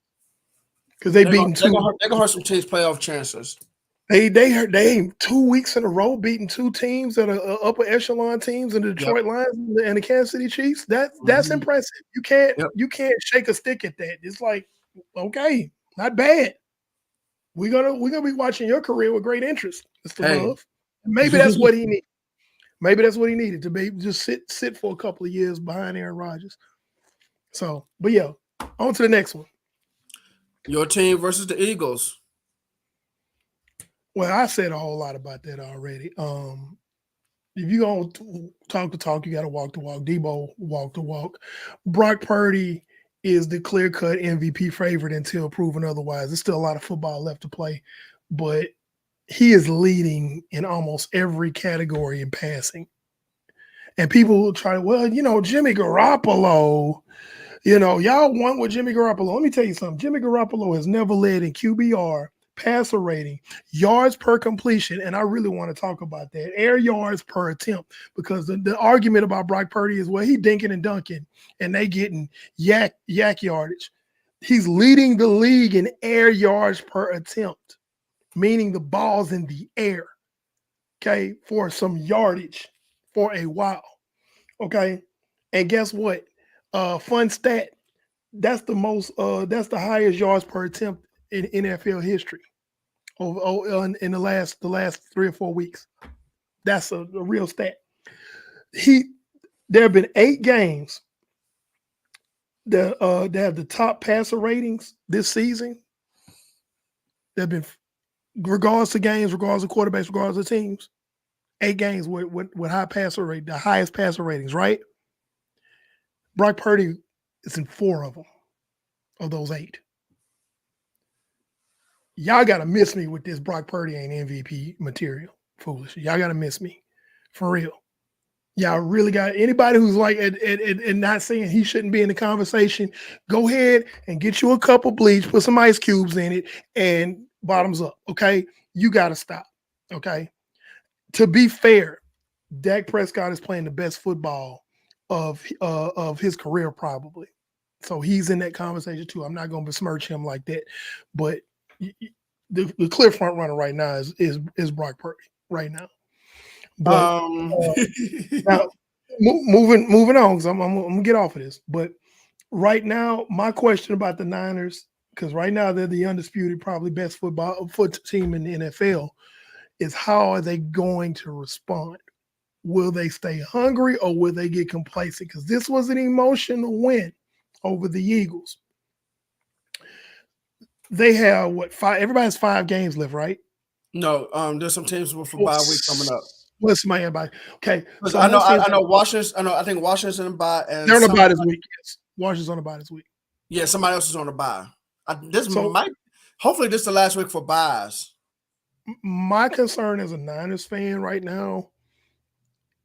Speaker 2: because they're beating two.
Speaker 1: They're gonna hurt some teams' playoff chances.
Speaker 2: They 2 weeks in a row beating two teams that are upper echelon teams in the Detroit Lions and the Kansas City Chiefs. That's impressive. You can't shake a stick at that. It's like, okay, not bad. We're gonna be watching your career with great interest, Mr. Love. Maybe that's what he needed. Maybe that's what he needed to be just sit for a couple of years behind Aaron Rodgers. So, but yeah, on to the next one.
Speaker 1: Your team versus the Eagles.
Speaker 2: Well, I said a whole lot about that already. If you gonna talk the talk, you got to walk the walk. Debo walk the walk. Brock Purdy is the clear cut MVP favorite until proven otherwise. There's still a lot of football left to play, but he is leading in almost every category in passing. And people will try, well, Jimmy Garoppolo, y'all want with Jimmy Garoppolo. Let me tell you something. Jimmy Garoppolo has never led in QBR, passer rating, yards per completion, and I really want to talk about that. Air yards per attempt, because the argument about Brock Purdy is, well, he dinking and dunking, and they getting yak yardage. He's leading the league in air yards per attempt, meaning the ball's in the air, okay, for some yardage for a while, okay? And guess what? Fun stat, that's the highest yards per attempt in NFL history in the last 3 or 4 weeks. That's a real stat. There have been 8 games that have the top passer ratings this season. There have been, regardless of games, regardless of quarterbacks, regardless of teams, 8 games with high passer rate, the highest passer ratings, right? Brock Purdy is in 4 of them, of those 8. Y'all got to miss me with this Brock Purdy ain't MVP material. Foolish. Y'all got to miss me. For real. Y'all really got anybody who's like and not saying he shouldn't be in the conversation, go ahead and get you a cup of bleach, put some ice cubes in it, and bottoms up, okay? You got to stop, okay? To be fair, Dak Prescott is playing the best football of his career probably. So he's in that conversation too. I'm not going to besmirch him like that, but the clear front runner right now is Brock Purdy right now. But now, moving on, because I'm gonna get off of this. But right now, my question about the Niners, because right now they're the undisputed, probably best foot team in the NFL, is how are they going to respond? Will they stay hungry or will they get complacent? Because this was an emotional win over the Eagles. They have what, 5? Everybody has 5 games left, right?
Speaker 1: No, there's some teams with a bye week coming up.
Speaker 2: What's my everybody? Okay,
Speaker 1: so I know Washington. I think Washington's on the bye.
Speaker 2: They're on the bye this week. Yes, Washington's on the bye this week.
Speaker 1: Yeah, somebody else is on the bye. Hopefully this is the last week for buys.
Speaker 2: My concern as a Niners fan right now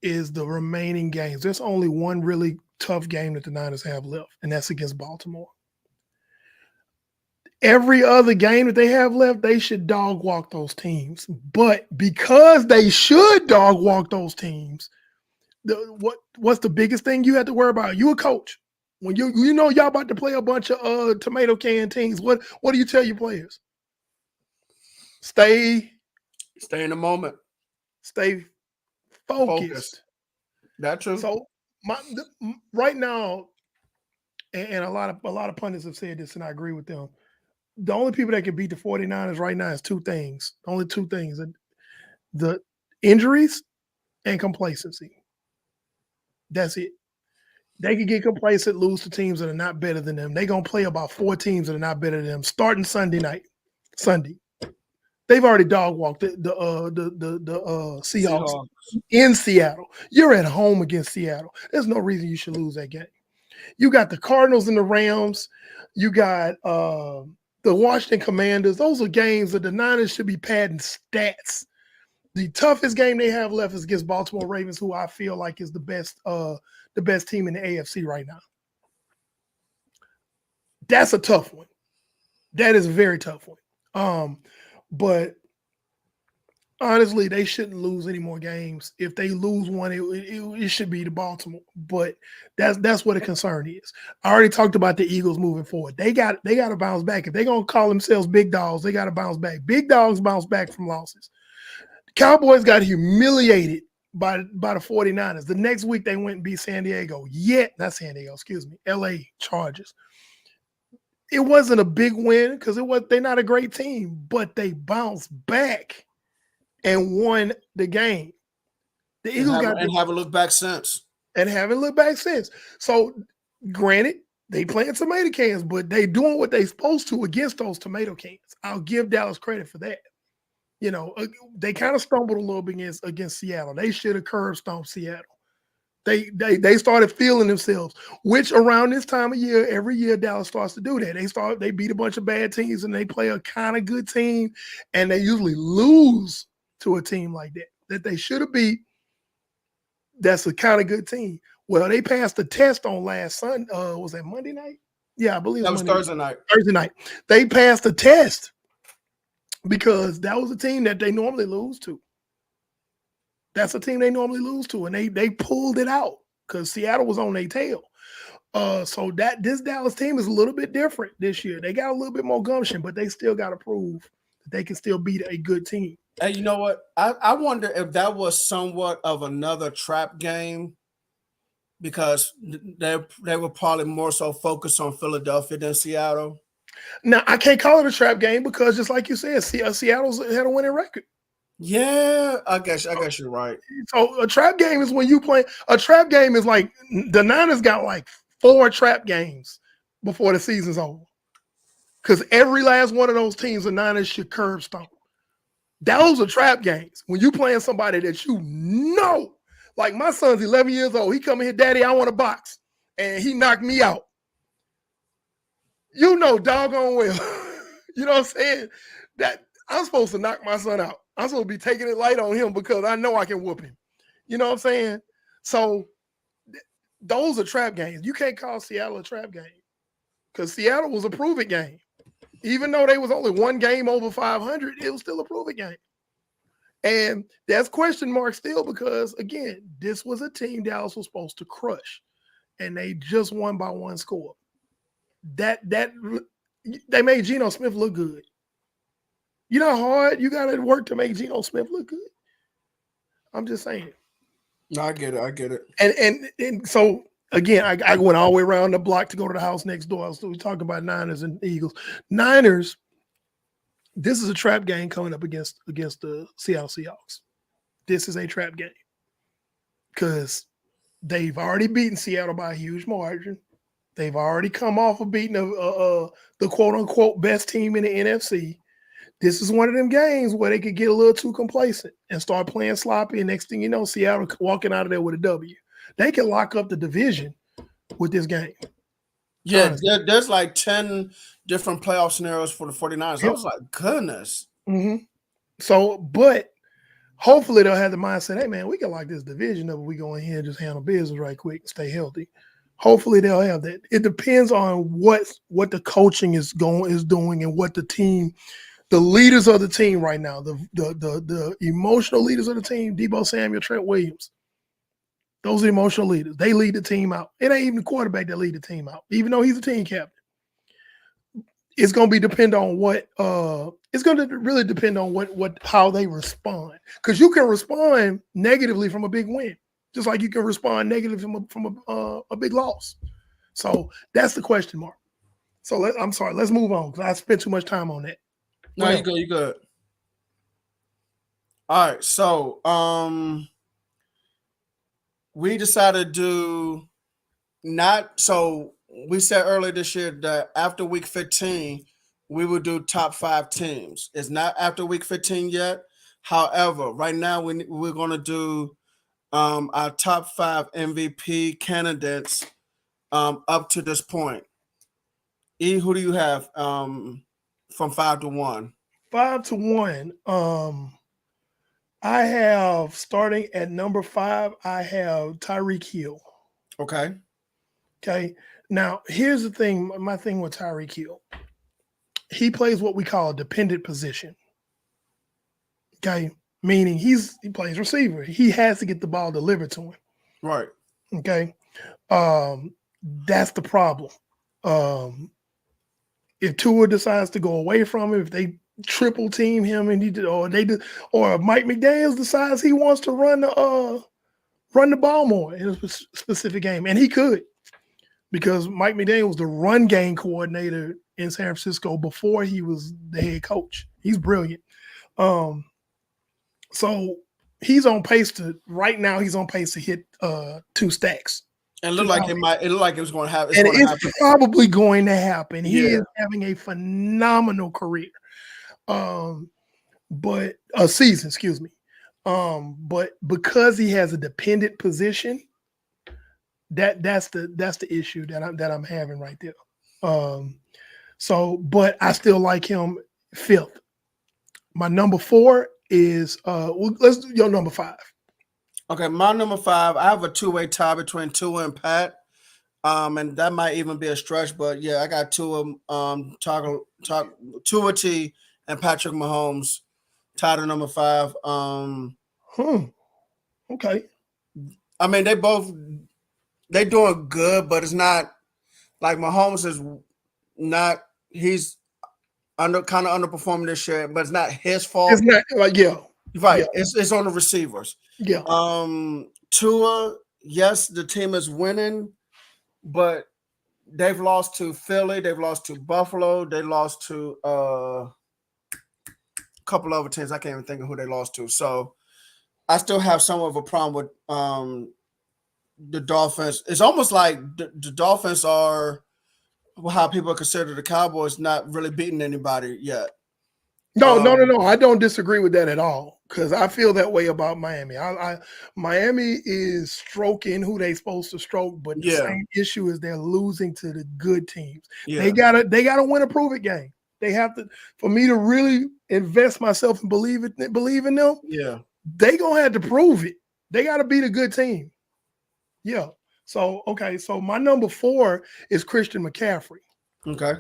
Speaker 2: is the remaining games. There's only one really tough game that the Niners have left, and that's against Baltimore. Every other game that they have left, they should dog walk those teams. But because they should dog walk those teams, what's the biggest thing you have to worry about? You a coach. When you know y'all about to play a bunch of tomato can teams, what do you tell your players? Stay
Speaker 1: in the moment.
Speaker 2: Stay focused.
Speaker 1: That's true.
Speaker 2: So right now, and a lot of pundits have said this, and I agree with them. The only people that can beat the 49ers right now is 2 things. Only 2 things. The injuries and complacency. That's it. They can get complacent, lose to teams that are not better than them. They're going to play about 4 teams that are not better than them starting Sunday night. Sunday. They've already dog walked the Seahawks in Seattle. You're at home against Seattle. There's no reason you should lose that game. You got the Cardinals and the Rams. You got the Washington Commanders. Those are games that the Niners should be padding stats. The toughest game they have left is against Baltimore Ravens, who I feel like is the best team in the AFC right now. That's a tough one. That is a very tough one. But honestly, they shouldn't lose any more games. If they lose one, it should be to Baltimore. But that's what a concern is. I already talked about the Eagles moving forward. They got to bounce back. If they're gonna call themselves big dogs, they got to bounce back. Big dogs bounce back from losses. The Cowboys got humiliated by the 49ers. The next week they went and beat LA Chargers. It wasn't a big win because they're not a great team, but they bounced back and won the game. The Eagles
Speaker 1: haven't looked back since.
Speaker 2: So, granted, they playing tomato cans, but they doing what they supposed to against those tomato cans. I'll give Dallas credit for that. They kind of stumbled a little bit against Seattle. They should have curb stomped Seattle. They started feeling themselves, which around this time of year, every year Dallas starts to do that. They beat a bunch of bad teams and they play a kind of good team, and they usually lose to a team like that they should have beat. That's a kind of good team. Well, they passed the test on last Sunday. Was that Monday night? Yeah, I believe
Speaker 1: that was Thursday night.
Speaker 2: Thursday night. They passed the test because that was a team that they normally lose to. That's a team they normally lose to, and they pulled it out because Seattle was on their tail. So this Dallas team is a little bit different this year. They got a little bit more gumption, but they still got to prove that they can still beat a good team.
Speaker 1: Hey, you know what? I wonder if that was somewhat of another trap game because they were probably more so focused on Philadelphia than Seattle.
Speaker 2: Now, I can't call it a trap game because just like you said, Seattle's had a winning record.
Speaker 1: Yeah, I guess you're right.
Speaker 2: So a trap game is when you play. A trap game is like the Niners got like 4 trap games before the season's over. Because every last one of those teams, the Niners should curb stomp. Those are trap games. When you playing somebody that like my son's 11 years old. He come in here, Daddy, I want a box. And he knocked me out. Doggone well. You know what I'm saying? That I'm supposed to knock my son out. I'm supposed to be taking it light on him because I know I can whoop him. You know what I'm saying? So those are trap games. You can't call Seattle a trap game because Seattle was a prove-it game. Even though they was only 1 game over 500, it was still a prove-it game. And that's question mark still because, again, this was a team Dallas was supposed to crush, and they just won by 1 score. They made Geno Smith look good. You know how hard you got to work to make Geno Smith look good? I'm just saying.
Speaker 1: No, I get it.
Speaker 2: And so, again, I went all the way around the block to go to the house next door. So we talking about Niners and Eagles. Niners, this is a trap game coming up against the Seattle Seahawks. This is a trap game because they've already beaten Seattle by a huge margin. They've already come off of beating the quote-unquote best team in the NFC. This is one of them games where they could get a little too complacent and start playing sloppy. And next thing you know, Seattle walking out of there with a W. They can lock up the division with this game.
Speaker 1: Yeah, there's like 10 different playoff scenarios for the 49ers. Yep. I was like, goodness.
Speaker 2: Mm-hmm. So, but hopefully they'll have the mindset, hey, man, we can lock this division up if we go in here and just handle business right quick and stay healthy. Hopefully they'll have that. It depends on what the coaching is doing and what the team – the leaders of the team right now, the emotional leaders of the team, Deebo Samuel, Trent Williams, those are emotional leaders. They lead the team out. It ain't even the quarterback that lead the team out, even though he's a team captain. It's going to depend on what it's going to really depend on how they respond. Because you can respond negatively from a big win, just like you can respond negatively from a big loss. So that's the question mark. So I'm sorry, let's move on because I spent too much time on that.
Speaker 1: No, you good. All right, so we decided to we said earlier this year that after week 15, we would do top 5 teams. It's not after week 15 yet. However, right now we're going to do our top 5 MVP candidates up to this point. E, who do you have from 5 to 1?
Speaker 2: 5 to 1. I have starting at number 5. I have Tyreek Hill.
Speaker 1: Okay.
Speaker 2: Now here's the thing. My thing with Tyreek Hill, he plays what we call a dependent position. Okay, meaning he plays receiver. He has to get the ball delivered to him.
Speaker 1: Right.
Speaker 2: Okay. That's the problem. If Tua decides to go away from him, if they triple team him and or Mike McDaniels decides he wants to run the ball more in a specific game, and he could, because Mike McDaniels was the run game coordinator in San Francisco before he was the head coach. He's brilliant. So he's on pace to hit 2 stacks.
Speaker 1: And it looked like it was going to happen.
Speaker 2: It's probably going to happen. He is having a phenomenal career. but a season, excuse me. But because he has a dependent position, that's the issue that I'm having right there. So, but I still like him fifth. My number 4 is let's do your number 5.
Speaker 1: Okay, my number 5. I have a two-way tie between Tua and Pat. And that might even be a stretch, but yeah, I got Tua, Tua T and Patrick Mahomes tied at number 5.
Speaker 2: Okay.
Speaker 1: I mean, they doing good, but it's not like Mahomes is not. He's kind of underperforming this year, but it's not his
Speaker 2: It's
Speaker 1: fault.
Speaker 2: not like
Speaker 1: Right.
Speaker 2: yeah.
Speaker 1: It's on the receivers.
Speaker 2: Yeah.
Speaker 1: Tua, yes, the team is winning, but they've lost to Philly, they've lost to Buffalo, they lost to a couple other teams. I can't even think of who they lost to. So I still have somewhat of a problem with the Dolphins. It's almost like the Dolphins are how people consider the Cowboys not really beating anybody yet.
Speaker 2: No. I don't disagree with that at all because I feel that way about Miami. Miami is stroking who they supposed to stroke, but the same issue is they're losing to the good teams.
Speaker 1: Yeah.
Speaker 2: They gotta win a prove it game. They have to, for me to really invest myself and believe in them.
Speaker 1: Yeah,
Speaker 2: they gonna have to prove it. They got to beat a good team. Yeah. So okay. So my number 4 is Christian McCaffrey.
Speaker 1: Okay.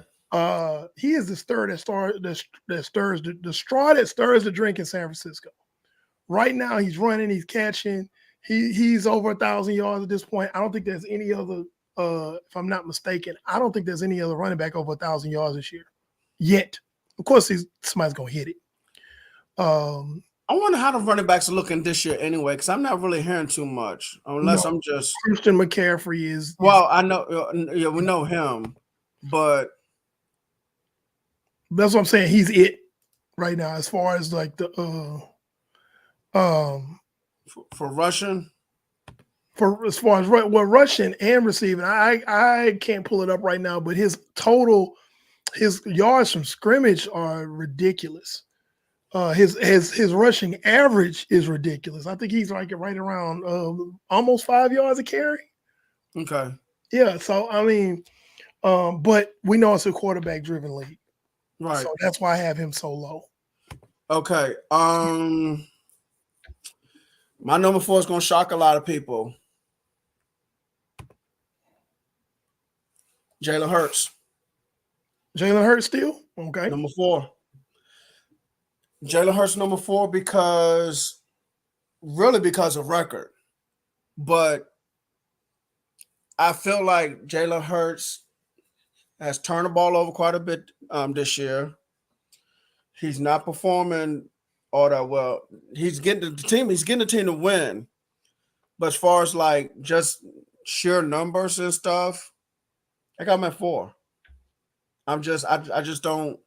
Speaker 2: He is the stir that stirs the straw that stirs the drink in San Francisco. Right now, he's running, he's catching. He's over 1,000 yards at this point. I don't think there's any other. If I'm not mistaken, I don't think there's any other running back over 1,000 yards this year yet. Of course, somebody's gonna hit it.
Speaker 1: I wonder how the running backs are looking this year anyway, because I'm not really hearing too much, unless I'm just
Speaker 2: Christian McCaffrey is.
Speaker 1: Well, I know, yeah, we know him, but
Speaker 2: that's what I'm saying. He's it right now, as far as like the
Speaker 1: for rushing.
Speaker 2: For as far as rushing and receiving, I can't pull it up right now, but his yards from scrimmage are ridiculous. His rushing average is ridiculous. I think he's like right around almost 5 yards a carry.
Speaker 1: Okay.
Speaker 2: Yeah. So I mean, but we know it's a quarterback driven league,
Speaker 1: right?
Speaker 2: So that's why I have him so low.
Speaker 1: Okay. My number 4 is going to shock a lot of people. Jalen Hurts.
Speaker 2: Jalen Hurts still? Okay.
Speaker 1: Number 4. Jalen Hurts number 4 because of record. But I feel like Jalen Hurts has turned the ball over quite a bit this year. He's not performing all that well. He's getting the team to win. But as far as like just sheer numbers and stuff, I got him at 4. I just don't.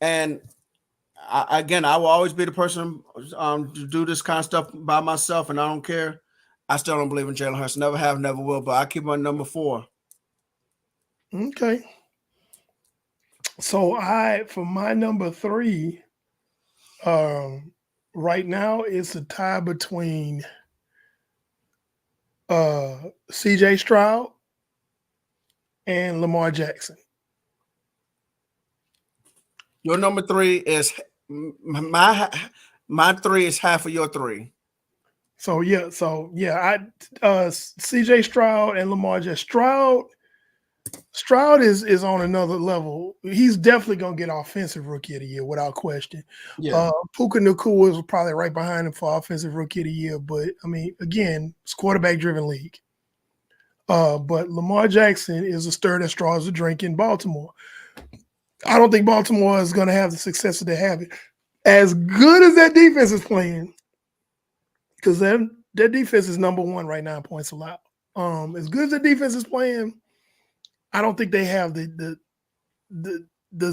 Speaker 1: And I will always be the person to do this kind of stuff by myself, and I don't care. I still don't believe in Jalen Hurts. Never have, never will. But I keep him on number 4.
Speaker 2: Okay. So for my number 3, right now it's a tie between CJ Stroud and Lamar Jackson.
Speaker 1: Your number 3 is my 3 is half of your 3.
Speaker 2: So yeah, CJ Stroud and Lamar Jackson. Stroud is on another level. He's definitely gonna get offensive rookie of the year without question.
Speaker 1: Yeah.
Speaker 2: Puka Nacua is probably right behind him for offensive rookie of the year, but I mean, again, it's quarterback driven league. But Lamar Jackson is a stir that straws the drink in Baltimore. I don't think Baltimore is going to have the success that they have. As good as that defense is playing, because their defense is number 1 right now in points allowed. As good as the defense is playing, I don't think they have the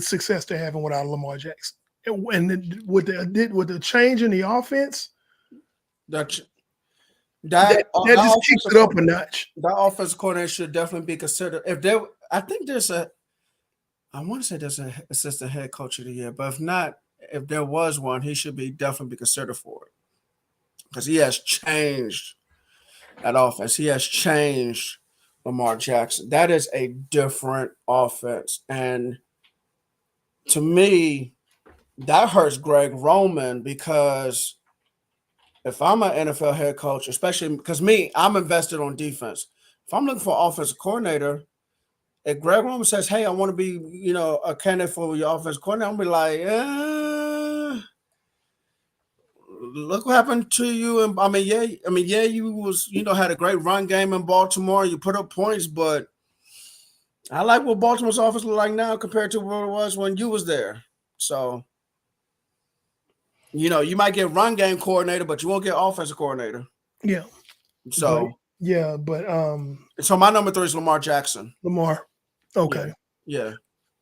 Speaker 2: success they're having without Lamar Jackson. And with the change in the offense,
Speaker 1: that
Speaker 2: just kicks it up a notch.
Speaker 1: That offensive coordinator should definitely be considered. I think there's a I want to say there's an assistant head coach of the year, but if not, if there was one, he should be definitely be considered for it because he has changed that offense. He has changed Lamar Jackson. That is a different offense, and to me, that hurts Greg Roman because if I'm an NFL head coach, especially because me, I'm invested on defense. If I'm looking for an offensive coordinator, if Greg Roman says, "Hey, I want to be, a candidate for your offensive coordinator," I'm gonna be like, look what happened to you. And yeah, you was, had a great run game in Baltimore. You put up points, but I like what Baltimore's offense look like now compared to what it was when you was there. So, you might get run game coordinator, but you won't get offensive coordinator.
Speaker 2: Yeah.
Speaker 1: So
Speaker 2: so
Speaker 1: my number 3 is Lamar Jackson.
Speaker 2: Lamar. Okay.
Speaker 1: Yeah.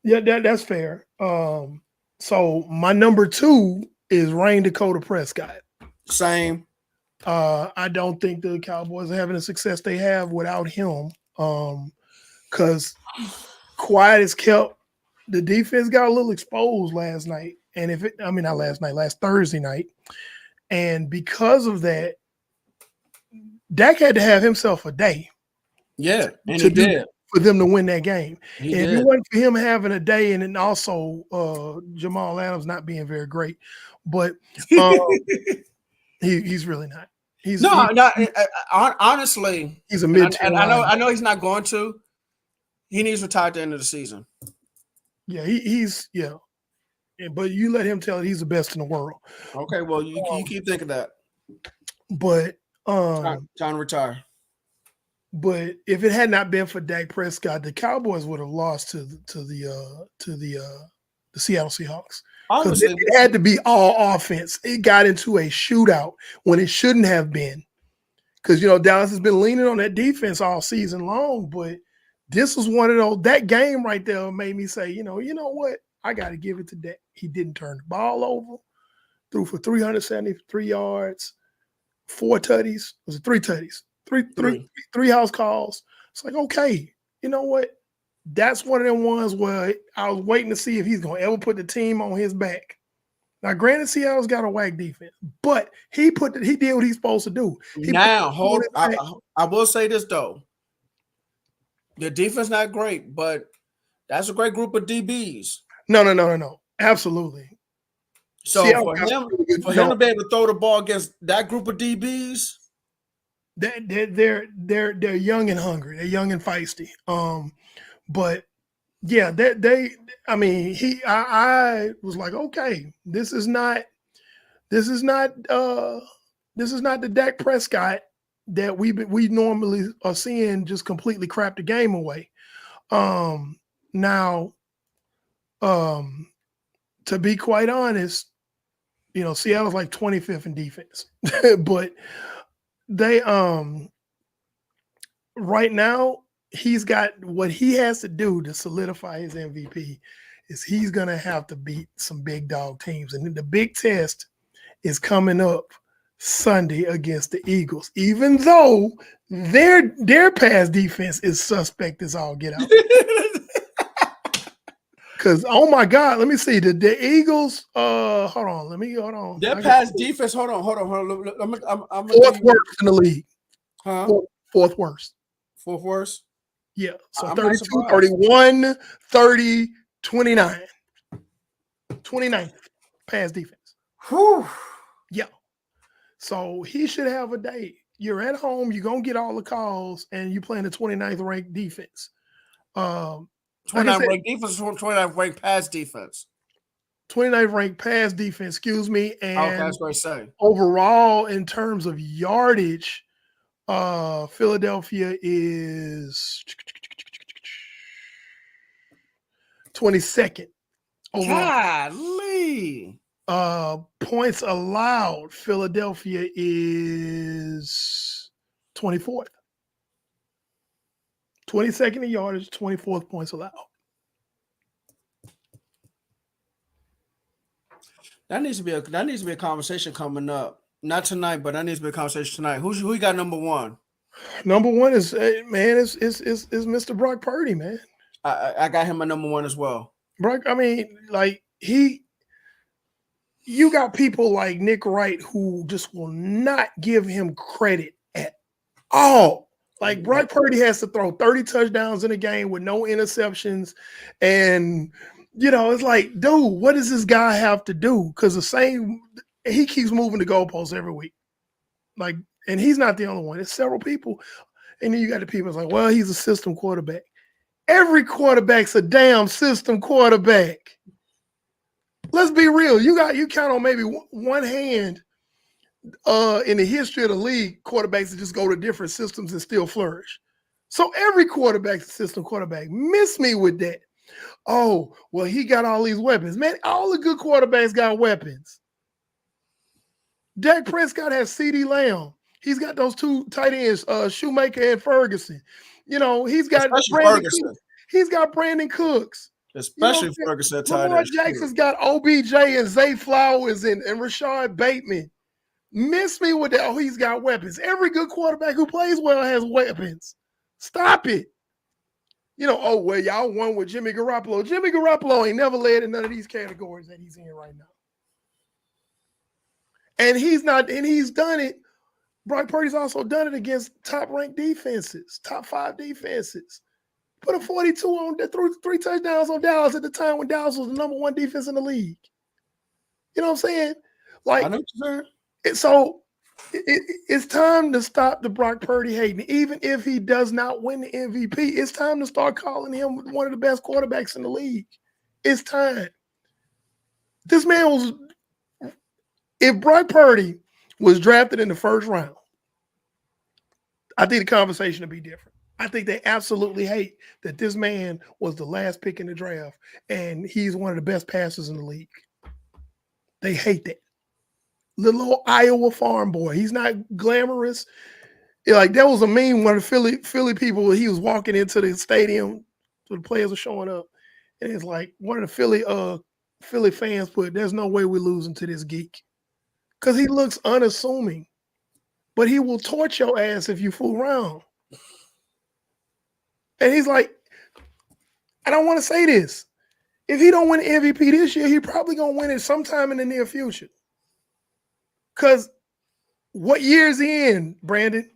Speaker 2: That's fair. So my number 2 is Rain Dakota Prescott.
Speaker 1: Same.
Speaker 2: I don't think the Cowboys are having the success they have without him. Because quiet is kept. The defense got a little exposed last night. And last Thursday night. And because of that, Dak had to have himself a day.
Speaker 1: Yeah, and he did.
Speaker 2: For them to win that game.
Speaker 1: He
Speaker 2: and
Speaker 1: did.
Speaker 2: If it wasn't for him having a day and then also Jamal Adams not being very great. But he's really not.
Speaker 1: Honestly,
Speaker 2: he's a mid.
Speaker 1: And I know he's not going to. He needs to retire at the end of the season.
Speaker 2: Yeah, he's. But you let him tell it he's the best in the world.
Speaker 1: Okay, well, you keep thinking that.
Speaker 2: But
Speaker 1: time to retire.
Speaker 2: But if it had not been for Dak Prescott, the Cowboys would have lost to the Seattle Seahawks. Obviously, it had to be all offense. It got into a shootout when it shouldn't have been. Because Dallas has been leaning on that defense all season long, but this was one of those. That game right there made me say, you know what? I got to give it to Dak. He didn't turn the ball over. Threw for 373 yards, 4 tutties. Was it 3 tutties? Three house calls. It's like, okay, you know what? That's one of them ones where I was waiting to see if he's going to ever put the team on his back. Now, granted, Seattle's got a whack defense, but he did what he's supposed to do.
Speaker 1: I will say this, though. The defense not great, but that's a great group of DBs.
Speaker 2: No. Absolutely.
Speaker 1: So for him to be able to throw the ball against that group of DBs,
Speaker 2: they're young and hungry. They're young and feisty. But yeah, I was like, okay, this is not the Dak Prescott that we normally are seeing just completely crap the game away. Now, to be quite honest, Seattle's like 25th in defense, but they right now he's got what he has to do to solidify his MVP is he's gonna have to beat some big dog teams, and the big test is coming up Sunday against the Eagles, even though their pass defense is suspect as all get out. Because oh my God, let me see the Eagles. Hold on.
Speaker 1: Their pass defense. Hold on. I'm
Speaker 2: fourth worst in the league.
Speaker 1: Huh?
Speaker 2: Fourth worst.
Speaker 1: Fourth worst.
Speaker 2: Yeah. So 32, 31, 30, 29. 29th pass defense.
Speaker 1: Whew.
Speaker 2: Yeah. So he should have a day. You're at home. You're gonna get all the calls, and you playing the 29th ranked defense.
Speaker 1: 29th ranked defense, 29th ranked pass defense.
Speaker 2: 29th ranked pass defense, excuse me. And
Speaker 1: okay, that's what I say.
Speaker 2: Overall, in terms of yardage, Philadelphia is 22nd.
Speaker 1: Overall. Golly.
Speaker 2: Points allowed, Philadelphia is 24th. 22nd in yardage, 24th points allowed.
Speaker 1: That needs to be a conversation coming up. Not tonight, but that needs to be a conversation tonight. Who you got number 1?
Speaker 2: Number 1 is Mr. Brock Purdy, man.
Speaker 1: I got him at number 1 as well.
Speaker 2: Brock, I mean, like you got people like Nick Wright who just will not give him credit at all. Like Brock Purdy has to throw 30 touchdowns in a game with no interceptions. And, it's like, dude, what does this guy have to do? Because he keeps moving the goalposts every week. Like, and he's not the only one. It's several people. And then you got the people that's like, well, he's a system quarterback. Every quarterback's a damn system quarterback. Let's be real. You count on maybe one hand in the history of the league, quarterbacks that just go to different systems and still flourish. So every quarterback's a system quarterback. Miss me with that. Oh, well, he got all these weapons. Man, all the good quarterbacks got weapons. Dak Prescott has CeeDee Lamb. He's got those two tight ends, Shoemaker and Ferguson. He's got Brandon Cooks. He's got Brandon Cooks.
Speaker 1: Especially Ferguson.
Speaker 2: Lamar Jackson's got OBJ and Zay Flowers and Rashad Bateman. Miss me with that. Oh, he's got weapons. Every good quarterback who plays well has weapons. Stop it. Oh, well, y'all won with Jimmy Garoppolo. Jimmy Garoppolo ain't never led in none of these categories that he's in right now. And he's done it. Brock Purdy's also done it against top-ranked defenses, top 5 defenses. Put a 42 on that, threw 3 touchdowns on Dallas at the time when Dallas was the number 1 defense in the league. You know what I'm saying? Like,
Speaker 1: I know what you're saying.
Speaker 2: So it's time to stop the Brock Purdy hating. Even if he does not win the MVP, it's time to start calling him one of the best quarterbacks in the league. It's time. This man was, if Brock Purdy was drafted in the first round, I think the conversation would be different. I think they absolutely hate that this man was the last pick in the draft and he's one of the best passers in the league. They hate that. Little old Iowa farm boy. He's not glamorous. Like, that was a meme when the Philly people, he was walking into the stadium, so the players were showing up. And it's like one of the Philly fans put, there's no way we're losing to this geek. Because he looks unassuming. But he will torch your ass if you fool around. And he's like, and I want to say this. If he don't win the MVP this year, he probably going to win it sometime in the near future. Because what year is he in, Brandon?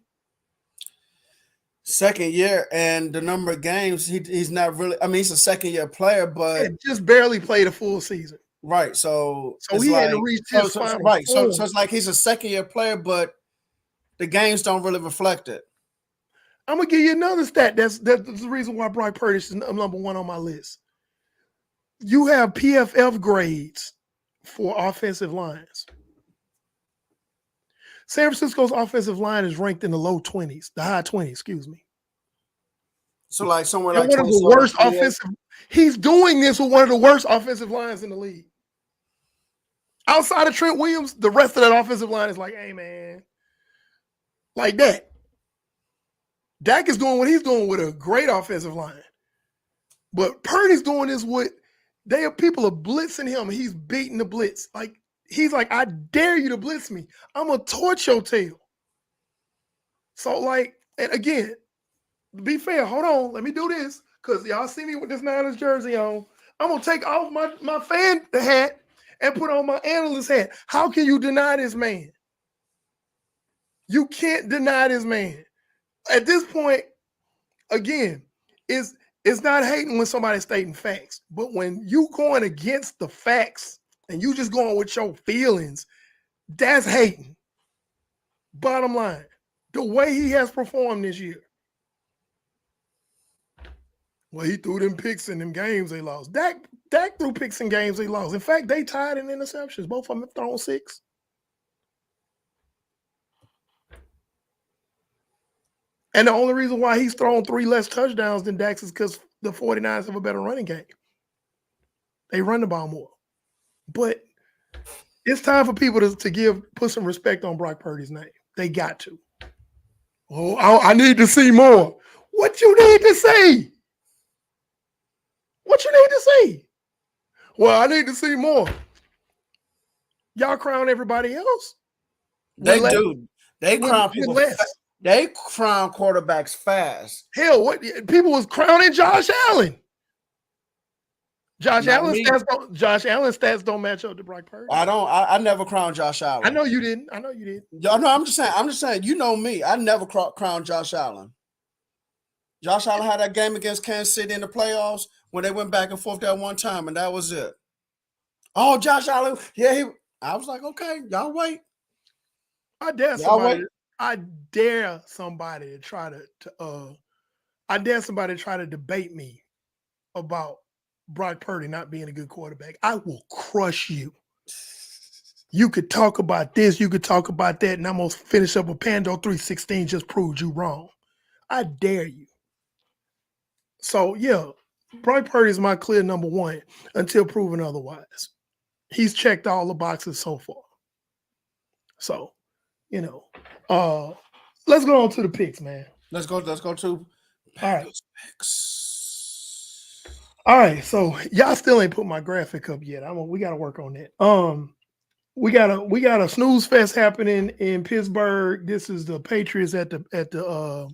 Speaker 1: Second year, and the number of games, he's not really, I mean, he's a second-year player, but
Speaker 2: just barely played a full season.
Speaker 1: Right. So
Speaker 2: he had to reach his final
Speaker 1: right. So it's like he's a second-year player, but the games don't really reflect it.
Speaker 2: I'm gonna give you another stat. That's the reason why Brock Purdy is number 1 on my list. You have PFF grades for offensive lines. San Francisco's offensive line is ranked in the low 20s, the high 20s, excuse me.
Speaker 1: So like somewhere like
Speaker 2: one of the worst offensive. He's doing this with one of the worst offensive lines in the league. Outside of Trent Williams, the rest of that offensive line is like, hey, man, like that. Dak is doing what he's doing with a great offensive line. But Purdy's doing this with, people are blitzing him. He's beating the blitz. Like, he's like, I dare you to blitz me. I'm going to torch your tail. So, like, and again, to be fair, hold on. Let me do this. Because y'all see me with this Niners jersey on. I'm going to take off my fan hat and put on my analyst hat. How can you deny this man? You can't deny this man. At this point, again, it's not hating when somebody's stating facts. But when you going against the facts and you just going with your feelings, that's hating. Bottom line, the way he has performed this year. Well, he threw them picks in them games they lost. Dak threw picks in games they lost. In fact, they tied in interceptions. Both of them have thrown 6. And the only reason why he's thrown 3 less touchdowns than Dak is because the 49ers have a better running game. They run the ball more. But it's time for people to put some respect on Brock Purdy's name. They got to. Oh, I need to see more. What you need to see? What you need to see? Well, I need to see more. Y'all crown everybody else.
Speaker 1: They do. They crown people less. They crown quarterbacks fast.
Speaker 2: Hell, what people was crowning Josh Allen. Josh
Speaker 1: Not
Speaker 2: Allen
Speaker 1: me.
Speaker 2: stats don't match up to Brock Purdy.
Speaker 1: I never crowned Josh Allen.
Speaker 2: I know you didn't.
Speaker 1: No, I'm just saying. You know me. I never crowned Josh Allen. Josh Allen had that game against Kansas City in the playoffs when they went back and forth that one time, and that was it. Oh, Josh Allen. Yeah, I was like, okay, y'all wait.
Speaker 2: I dare somebody to try to debate me about Brock Purdy not being a good quarterback. I will crush you. You could talk about this, you could talk about that, and I'm gonna finish up with Pando 316 just proved you wrong. I dare you. So yeah, Brock Purdy is my clear number one until proven otherwise. He's checked all the boxes so far. So, let's go on to the picks, man.
Speaker 1: Let's go to
Speaker 2: Pando's picks. All right, so y'all still ain't put my graphic up yet. We got to work on that. We got a snooze fest happening in Pittsburgh. This is the Patriots at the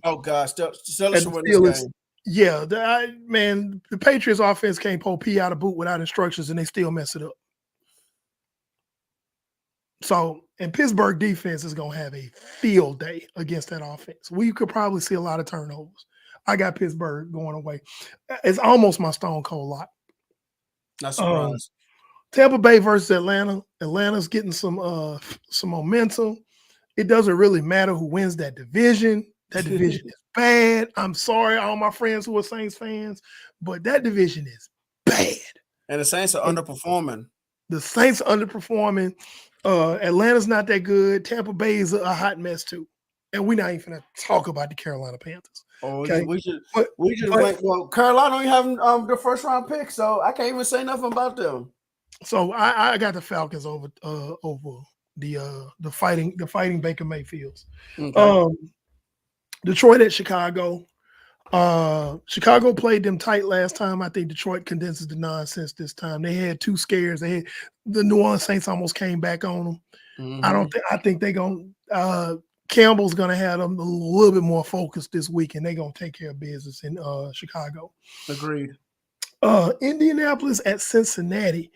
Speaker 1: oh gosh, still win this game.
Speaker 2: Yeah, the Patriots offense can't pull P out of boot without instructions, and they still mess it up. So, and Pittsburgh defense is gonna have a field day against that offense. We could probably see a lot of turnovers. I got Pittsburgh going away. It's almost my stone cold lock.
Speaker 1: Not surprised.
Speaker 2: Tampa Bay versus Atlanta. Atlanta's getting some momentum. It doesn't really matter who wins that division. That division is bad. I'm sorry, all my friends who are Saints fans, but that division is bad.
Speaker 1: And the Saints are underperforming.
Speaker 2: The Saints are underperforming. Atlanta's not that good. Tampa Bay is a hot mess too. And we're not even going to talk about the Carolina Panthers.
Speaker 1: Oh, okay? we should wait. Well, Carolina only have the first round pick, so I can't even say nothing about them.
Speaker 2: So I got the Falcons over the fighting Baker Mayfields. Okay. Detroit at Chicago. Chicago played them tight last time. I think Detroit condenses the nonsense this time. They had two scares. The New Orleans Saints almost came back on them. Mm-hmm. I think they're gonna Campbell's gonna have them a little bit more focused this week, and they're gonna take care of business in Chicago.
Speaker 1: Agreed.
Speaker 2: Indianapolis at Cincinnati.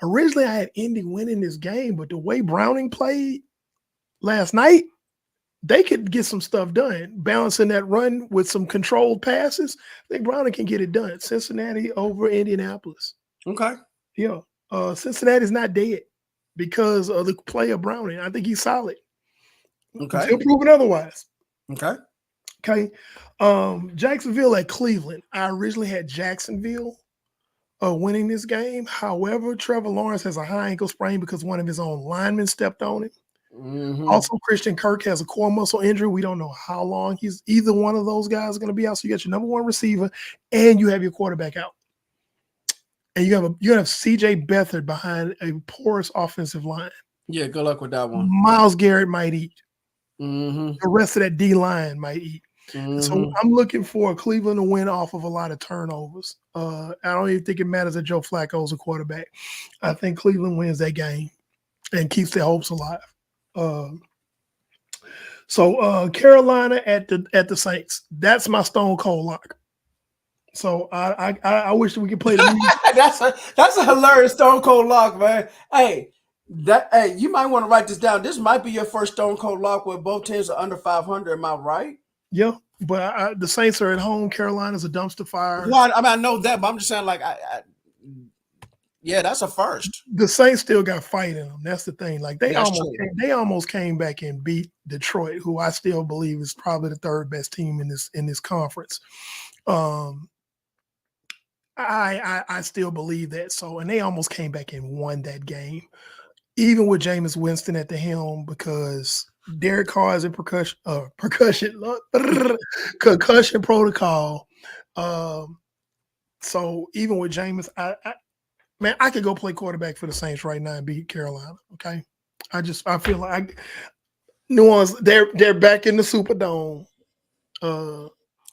Speaker 2: Originally, I had Indy winning this game, but the way Browning played last night, they could get some stuff done. Balancing that run with some controlled passes, I think Browning can get it done. Cincinnati over Indianapolis.
Speaker 1: Okay.
Speaker 2: Yeah. Cincinnati's not dead because of the play of Browning. I think he's solid.
Speaker 1: Okay.
Speaker 2: Still proven otherwise.
Speaker 1: Okay.
Speaker 2: Okay. Jacksonville at Cleveland. I originally had Jacksonville winning this game. However, Trevor Lawrence has a high ankle sprain because one of his own linemen stepped on him. Mm-hmm. Also, Christian Kirk has a core muscle injury. We don't know how long either one of those guys are going to be out. So you got your number one receiver and you have your quarterback out. And you have CJ Beathard behind a porous offensive line.
Speaker 1: Yeah, good luck with that one.
Speaker 2: Miles Garrett might eat.
Speaker 1: Mm-hmm.
Speaker 2: The rest of that D line might eat. Mm-hmm. So I'm looking for Cleveland to win off of a lot of turnovers. I don't even think it matters that Joe Flacco's a quarterback. I think Cleveland wins that game and keeps their hopes alive. Carolina at the Saints. That's my stone cold lock. So I wish we could play the
Speaker 1: that's a hilarious stone cold lock, man. Hey, you might want to write this down. This might be your first stone cold lock where both teams are under 500. Am I right?
Speaker 2: Yeah, but the Saints are at home. Carolina's a dumpster fire.
Speaker 1: Well, I know that, but I'm just saying, like, yeah, that's a first.
Speaker 2: The Saints still got fight in them. That's the thing. Like they almost came back and beat Detroit, who I still believe is probably the third best team in this conference. I still believe that. So, and they almost came back and won that game, even with Jameis Winston at the helm, because Derek Carr is in concussion protocol. So even with Jameis, I could go play quarterback for the Saints right now and beat Carolina. Okay, I feel like New Orleans, they're back in the Superdome.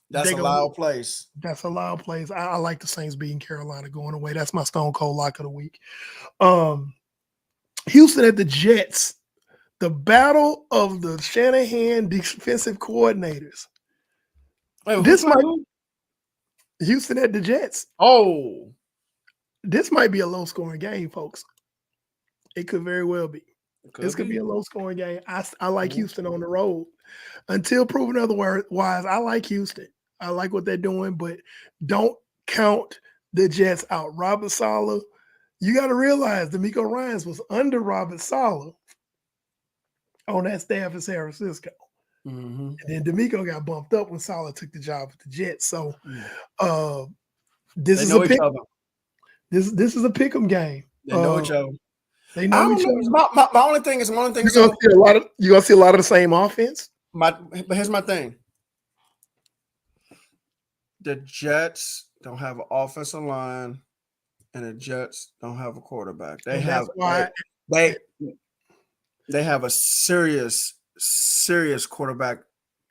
Speaker 1: That's a loud place.
Speaker 2: That's a loud place. I like the Saints beating Carolina going away. That's my stone cold lock of the week. Houston at the Jets. The battle of the Shanahan defensive coordinators.
Speaker 1: Wait,
Speaker 2: Houston at the Jets.
Speaker 1: Oh.
Speaker 2: This might be a low scoring game, folks. It could very well be. This could be a low scoring game. I like Houston on the road. Until proven otherwise, I like Houston. I like what they're doing, but don't count the Jets out. Robert Saleh, you got to realize D'Amico Ryans was under Robert Saleh on that staff in San Francisco.
Speaker 1: Mm-hmm.
Speaker 2: And then D'Amico got bumped up when Saleh took the job with the Jets. So
Speaker 1: This is a pick.
Speaker 2: This is a pick'em game.
Speaker 1: They know each other.
Speaker 2: They know each other.
Speaker 1: My only thing is one thing.
Speaker 2: You're gonna see a lot of the same offense.
Speaker 1: But here's my thing. The Jets don't have an offensive line, and the Jets don't have a quarterback. They have a serious quarterback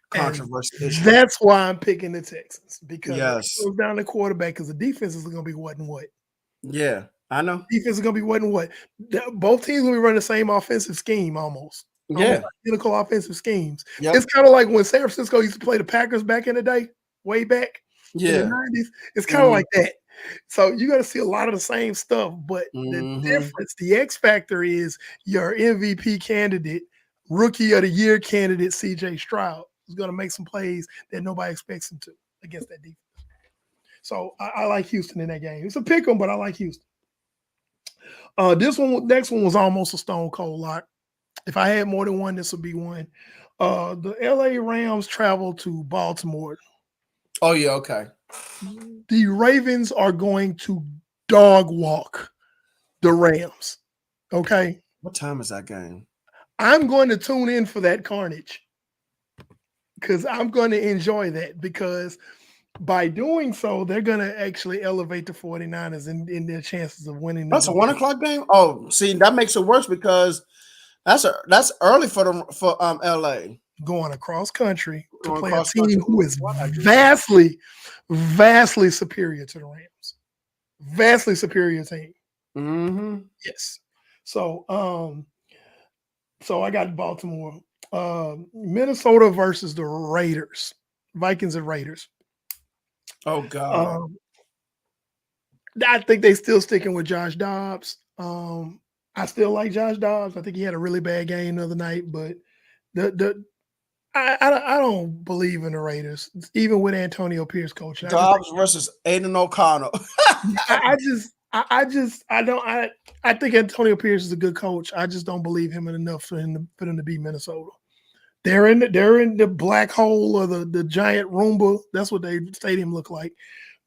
Speaker 1: controversy issue.
Speaker 2: That's why I'm picking the Texans, because
Speaker 1: it
Speaker 2: goes down to quarterback, because the defense is going to be what and what.
Speaker 1: Yeah, I know.
Speaker 2: Defense is going to be what and what. Both teams will be running the same offensive scheme almost.
Speaker 1: Yeah.
Speaker 2: Identical offensive schemes.
Speaker 1: Yep.
Speaker 2: It's kind of like when San Francisco used to play the Packers back in the day, way back in the 90s. It's kind of like that. So you're going to see a lot of the same stuff, but the difference, the X factor is your MVP candidate, rookie of the year candidate, CJ Stroud, is going to make some plays that nobody expects him to against that defense. So I like Houston in that game. It's a pick 'em, but I like Houston. Next one was almost a stone cold lock. If I had more than one, this would be one. The LA Rams travel to Baltimore.
Speaker 1: Oh, yeah, okay.
Speaker 2: The Ravens are going to dog walk the Rams. Okay.
Speaker 1: What time is that game?
Speaker 2: I'm going to tune in for that carnage, because I'm going to enjoy that, because by doing so, they're going to actually elevate the 49ers in their chances of winning.
Speaker 1: That's a 1 o'clock game? Oh, see, that makes it worse, because that's early for LA.
Speaker 2: Going across country to play a team who is vastly superior to the Rams. Vastly superior team.
Speaker 1: Mm-hmm.
Speaker 2: Yes. So I got Baltimore. Minnesota versus the Raiders. Vikings and Raiders.
Speaker 1: Oh, God.
Speaker 2: I think they still sticking with Josh Dobbs. I still like Josh Dobbs. I think he had a really bad game the other night, but I don't believe in the Raiders, even with Antonio Pierce coaching.
Speaker 1: Dobbs versus Aiden O'Connell.
Speaker 2: I think Antonio Pierce is a good coach. I just don't believe him enough for them to beat Minnesota. They're in the black hole or the giant Roomba. That's what their stadium look like.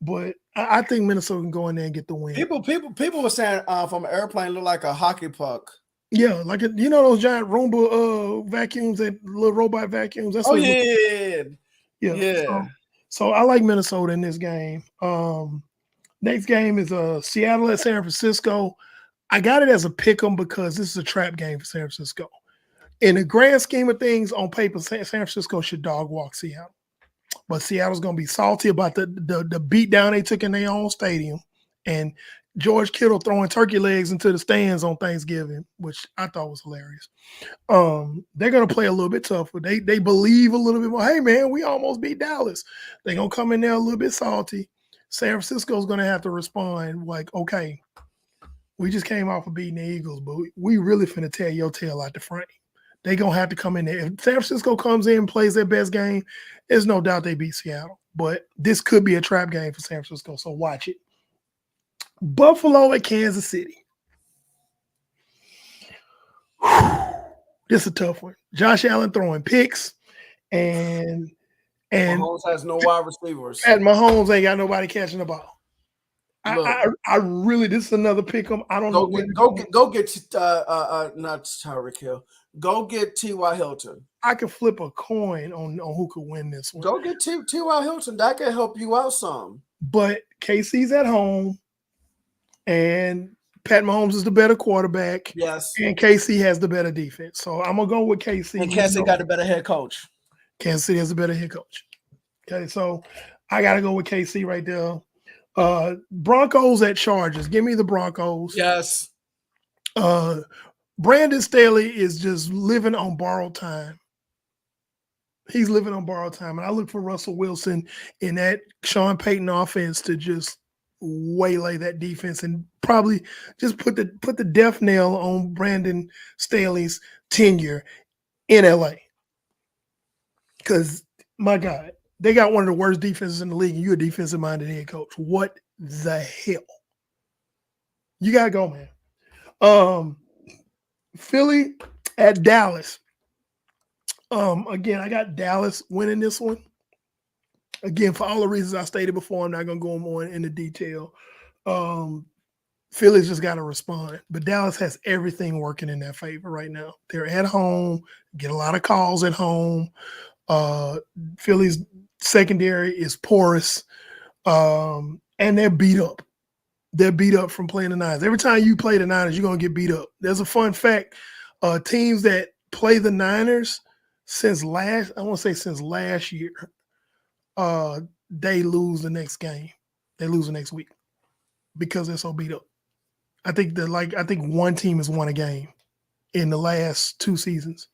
Speaker 2: But I think Minnesota can go in there and get the win.
Speaker 1: People were saying from an airplane look like a hockey puck.
Speaker 2: Yeah, like those giant Roomba vacuums, that little robot vacuums. That's
Speaker 1: yeah.
Speaker 2: So I like Minnesota in this game. Next game is Seattle at San Francisco. I got it as a pick 'em because this is a trap game for San Francisco. In the grand scheme of things, on paper, San Francisco should dog walk Seattle. But Seattle's going to be salty about the beat down they took in their own stadium. And George Kittle throwing turkey legs into the stands on Thanksgiving, which I thought was hilarious. They're going to play a little bit tougher. They believe a little bit more. Hey, man, we almost beat Dallas. They're going to come in there a little bit salty. San Francisco's going to have to respond like, okay, we just came off of beating the Eagles, but we really finna tear your tail out the frame. They're going to have to come in there. If San Francisco comes in and plays their best game, there's no doubt they beat Seattle. But this could be a trap game for San Francisco, so watch it. Buffalo at Kansas City. This is a tough one. Josh Allen throwing picks, and
Speaker 1: Mahomes has no wide receivers.
Speaker 2: And Mahomes ain't got nobody catching the ball. I really, this is another pick 'em. I don't know.
Speaker 1: Go get not Tyreek Hill. Go get T.Y. Hilton.
Speaker 2: I could flip a coin on who could win this one.
Speaker 1: Go get T.Y. Hilton. That can help you out some.
Speaker 2: But KC's at home, and Pat Mahomes is the better quarterback.
Speaker 1: Yes.
Speaker 2: And KC has the better defense. So I'm going to go with KC.
Speaker 1: And KC got the better head coach.
Speaker 2: Kansas City has a better head coach. Okay, so I got to go with KC right there. Broncos at Chargers. Give me the Broncos.
Speaker 1: Yes.
Speaker 2: Brandon Staley is just living on borrowed time. He's living on borrowed time. And I look for Russell Wilson in that Sean Payton offense to just waylay that defense and probably just put the death nail on Brandon Staley's tenure in LA. Because my God, they got one of the worst defenses in the league, and you're a defensive minded head coach. What the hell? You gotta go, man. Philly at Dallas. Again, I got Dallas winning this one. Again, for all the reasons I stated before, I'm not gonna go more into detail. Philly's just got to respond, but Dallas has everything working in their favor right now. They're at home, get a lot of calls at home. Philly's secondary is porous, and they're beat up. They're beat up from playing the Niners. Every time you play the Niners, you're gonna get beat up. There's a fun fact: teams that play the Niners since last year, they lose the next game. They lose the next week because they're so beat up. I think one team has won a game in the last 2 seasons.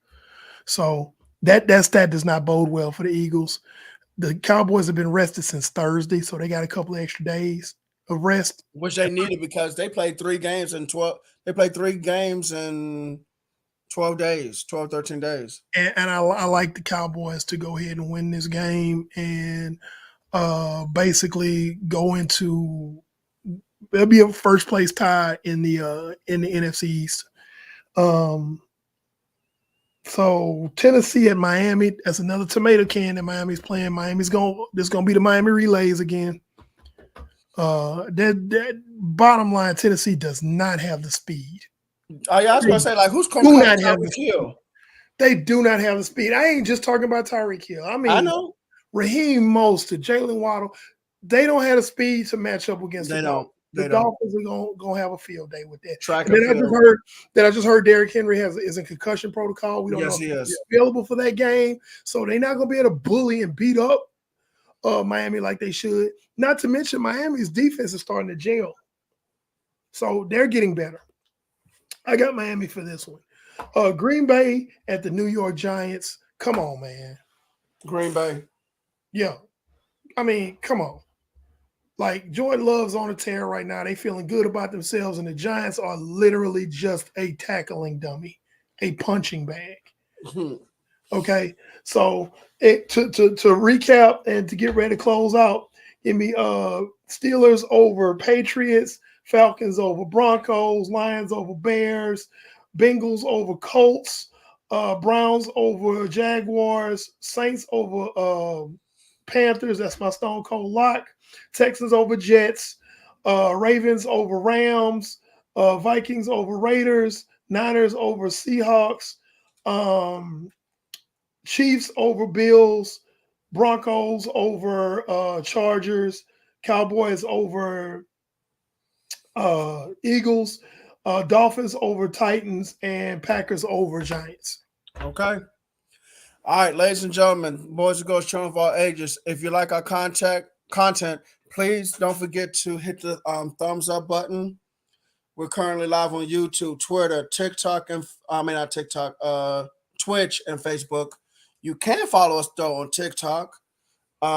Speaker 2: So that stat does not bode well for the Eagles. The Cowboys have been rested since Thursday, so they got a couple of extra days of rest.
Speaker 1: Which they needed because they played 3 games in 12. They played 3 games in 12 days, 12, 13 days.
Speaker 2: And I like the Cowboys to go ahead and win this game and basically go into – there'll be a first place tie in the NFC East. So Tennessee at Miami, that's another tomato can that Miami's playing. This is gonna be the Miami Relays again. That bottom line, Tennessee does not have the speed.
Speaker 1: Oh yeah, I was gonna say, like, who's going to Tyreek Hill?
Speaker 2: They do not have the speed. I ain't just talking about Tyreek Hill. I mean,
Speaker 1: I know
Speaker 2: Raheem Mostert, Jalen Waddle, they don't have the speed to match up against the Dolphins. The Dolphins are gonna have a field day with that. I just heard Derrick Henry is in concussion protocol. We don't know if he's available for that game, so they're not gonna be able to bully and beat up Miami like they should. Not to mention Miami's defense is starting to gel, so they're getting better. I got Miami for this one. Green Bay at the New York Giants. Come on, man.
Speaker 1: Green Bay.
Speaker 2: Yeah, I mean, come on. Like, Jordan Love's on a tear right now. They feeling good about themselves, and the Giants are literally just a tackling dummy, a punching bag. Okay, so to recap and to get ready to close out, give me Steelers over Patriots, Falcons over Broncos, Lions over Bears, Bengals over Colts, Browns over Jaguars, Saints over Panthers. That's my Stone Cold lock. Texans over Jets, Ravens over Rams, Vikings over Raiders, Niners over Seahawks, Chiefs over Bills, Broncos over Chargers, Cowboys over Eagles, Dolphins over Titans, and Packers over Giants.
Speaker 1: Okay. All right, ladies and gentlemen, boys and girls, children of all ages, if you like our content, please don't forget to hit the thumbs up button. We're currently live on YouTube, Twitter, TikTok, and not TikTok, Twitch, and Facebook. You can follow us though on TikTok. You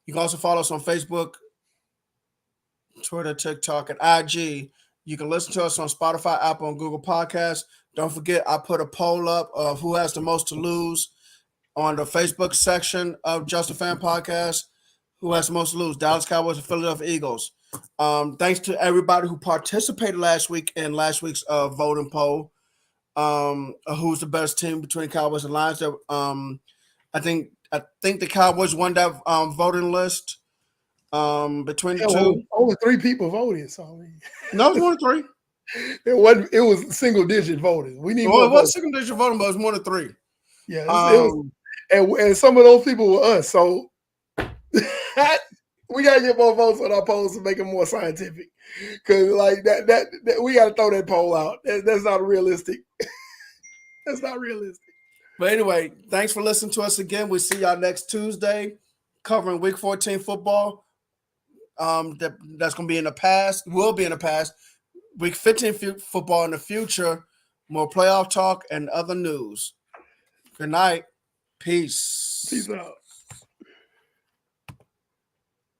Speaker 1: can also follow us on Facebook, Twitter, TikTok, and IG. You can listen to us on Spotify, Apple, and Google Podcasts. Don't forget, I put a poll up of who has the most to lose on the Facebook section of Just a Fan Podcast. Who has the most to lose? Dallas Cowboys or Philadelphia Eagles? Thanks to everybody who participated last week in last week's voting poll. Who's the best team between Cowboys and Lions? I think the Cowboys won that voting list. Between the two,
Speaker 2: only 3 people voted. So I mean,
Speaker 1: no, it was 1 to 3.
Speaker 2: It was single digit voting. We need more.
Speaker 1: It was single digit voting, but it was 1 to 3.
Speaker 2: Yeah, it was, and some of those people were us. So we gotta get more votes on our polls to make it more scientific. Because like that we gotta throw that poll out. That's not realistic. That's not realistic.
Speaker 1: But anyway, thanks for listening to us again. We'll see y'all next Tuesday, covering Week 14 football. That's gonna be in the past. Will be in the past. Week 15 football in the future. More playoff talk and other news. Good night. Peace.
Speaker 2: Peace out.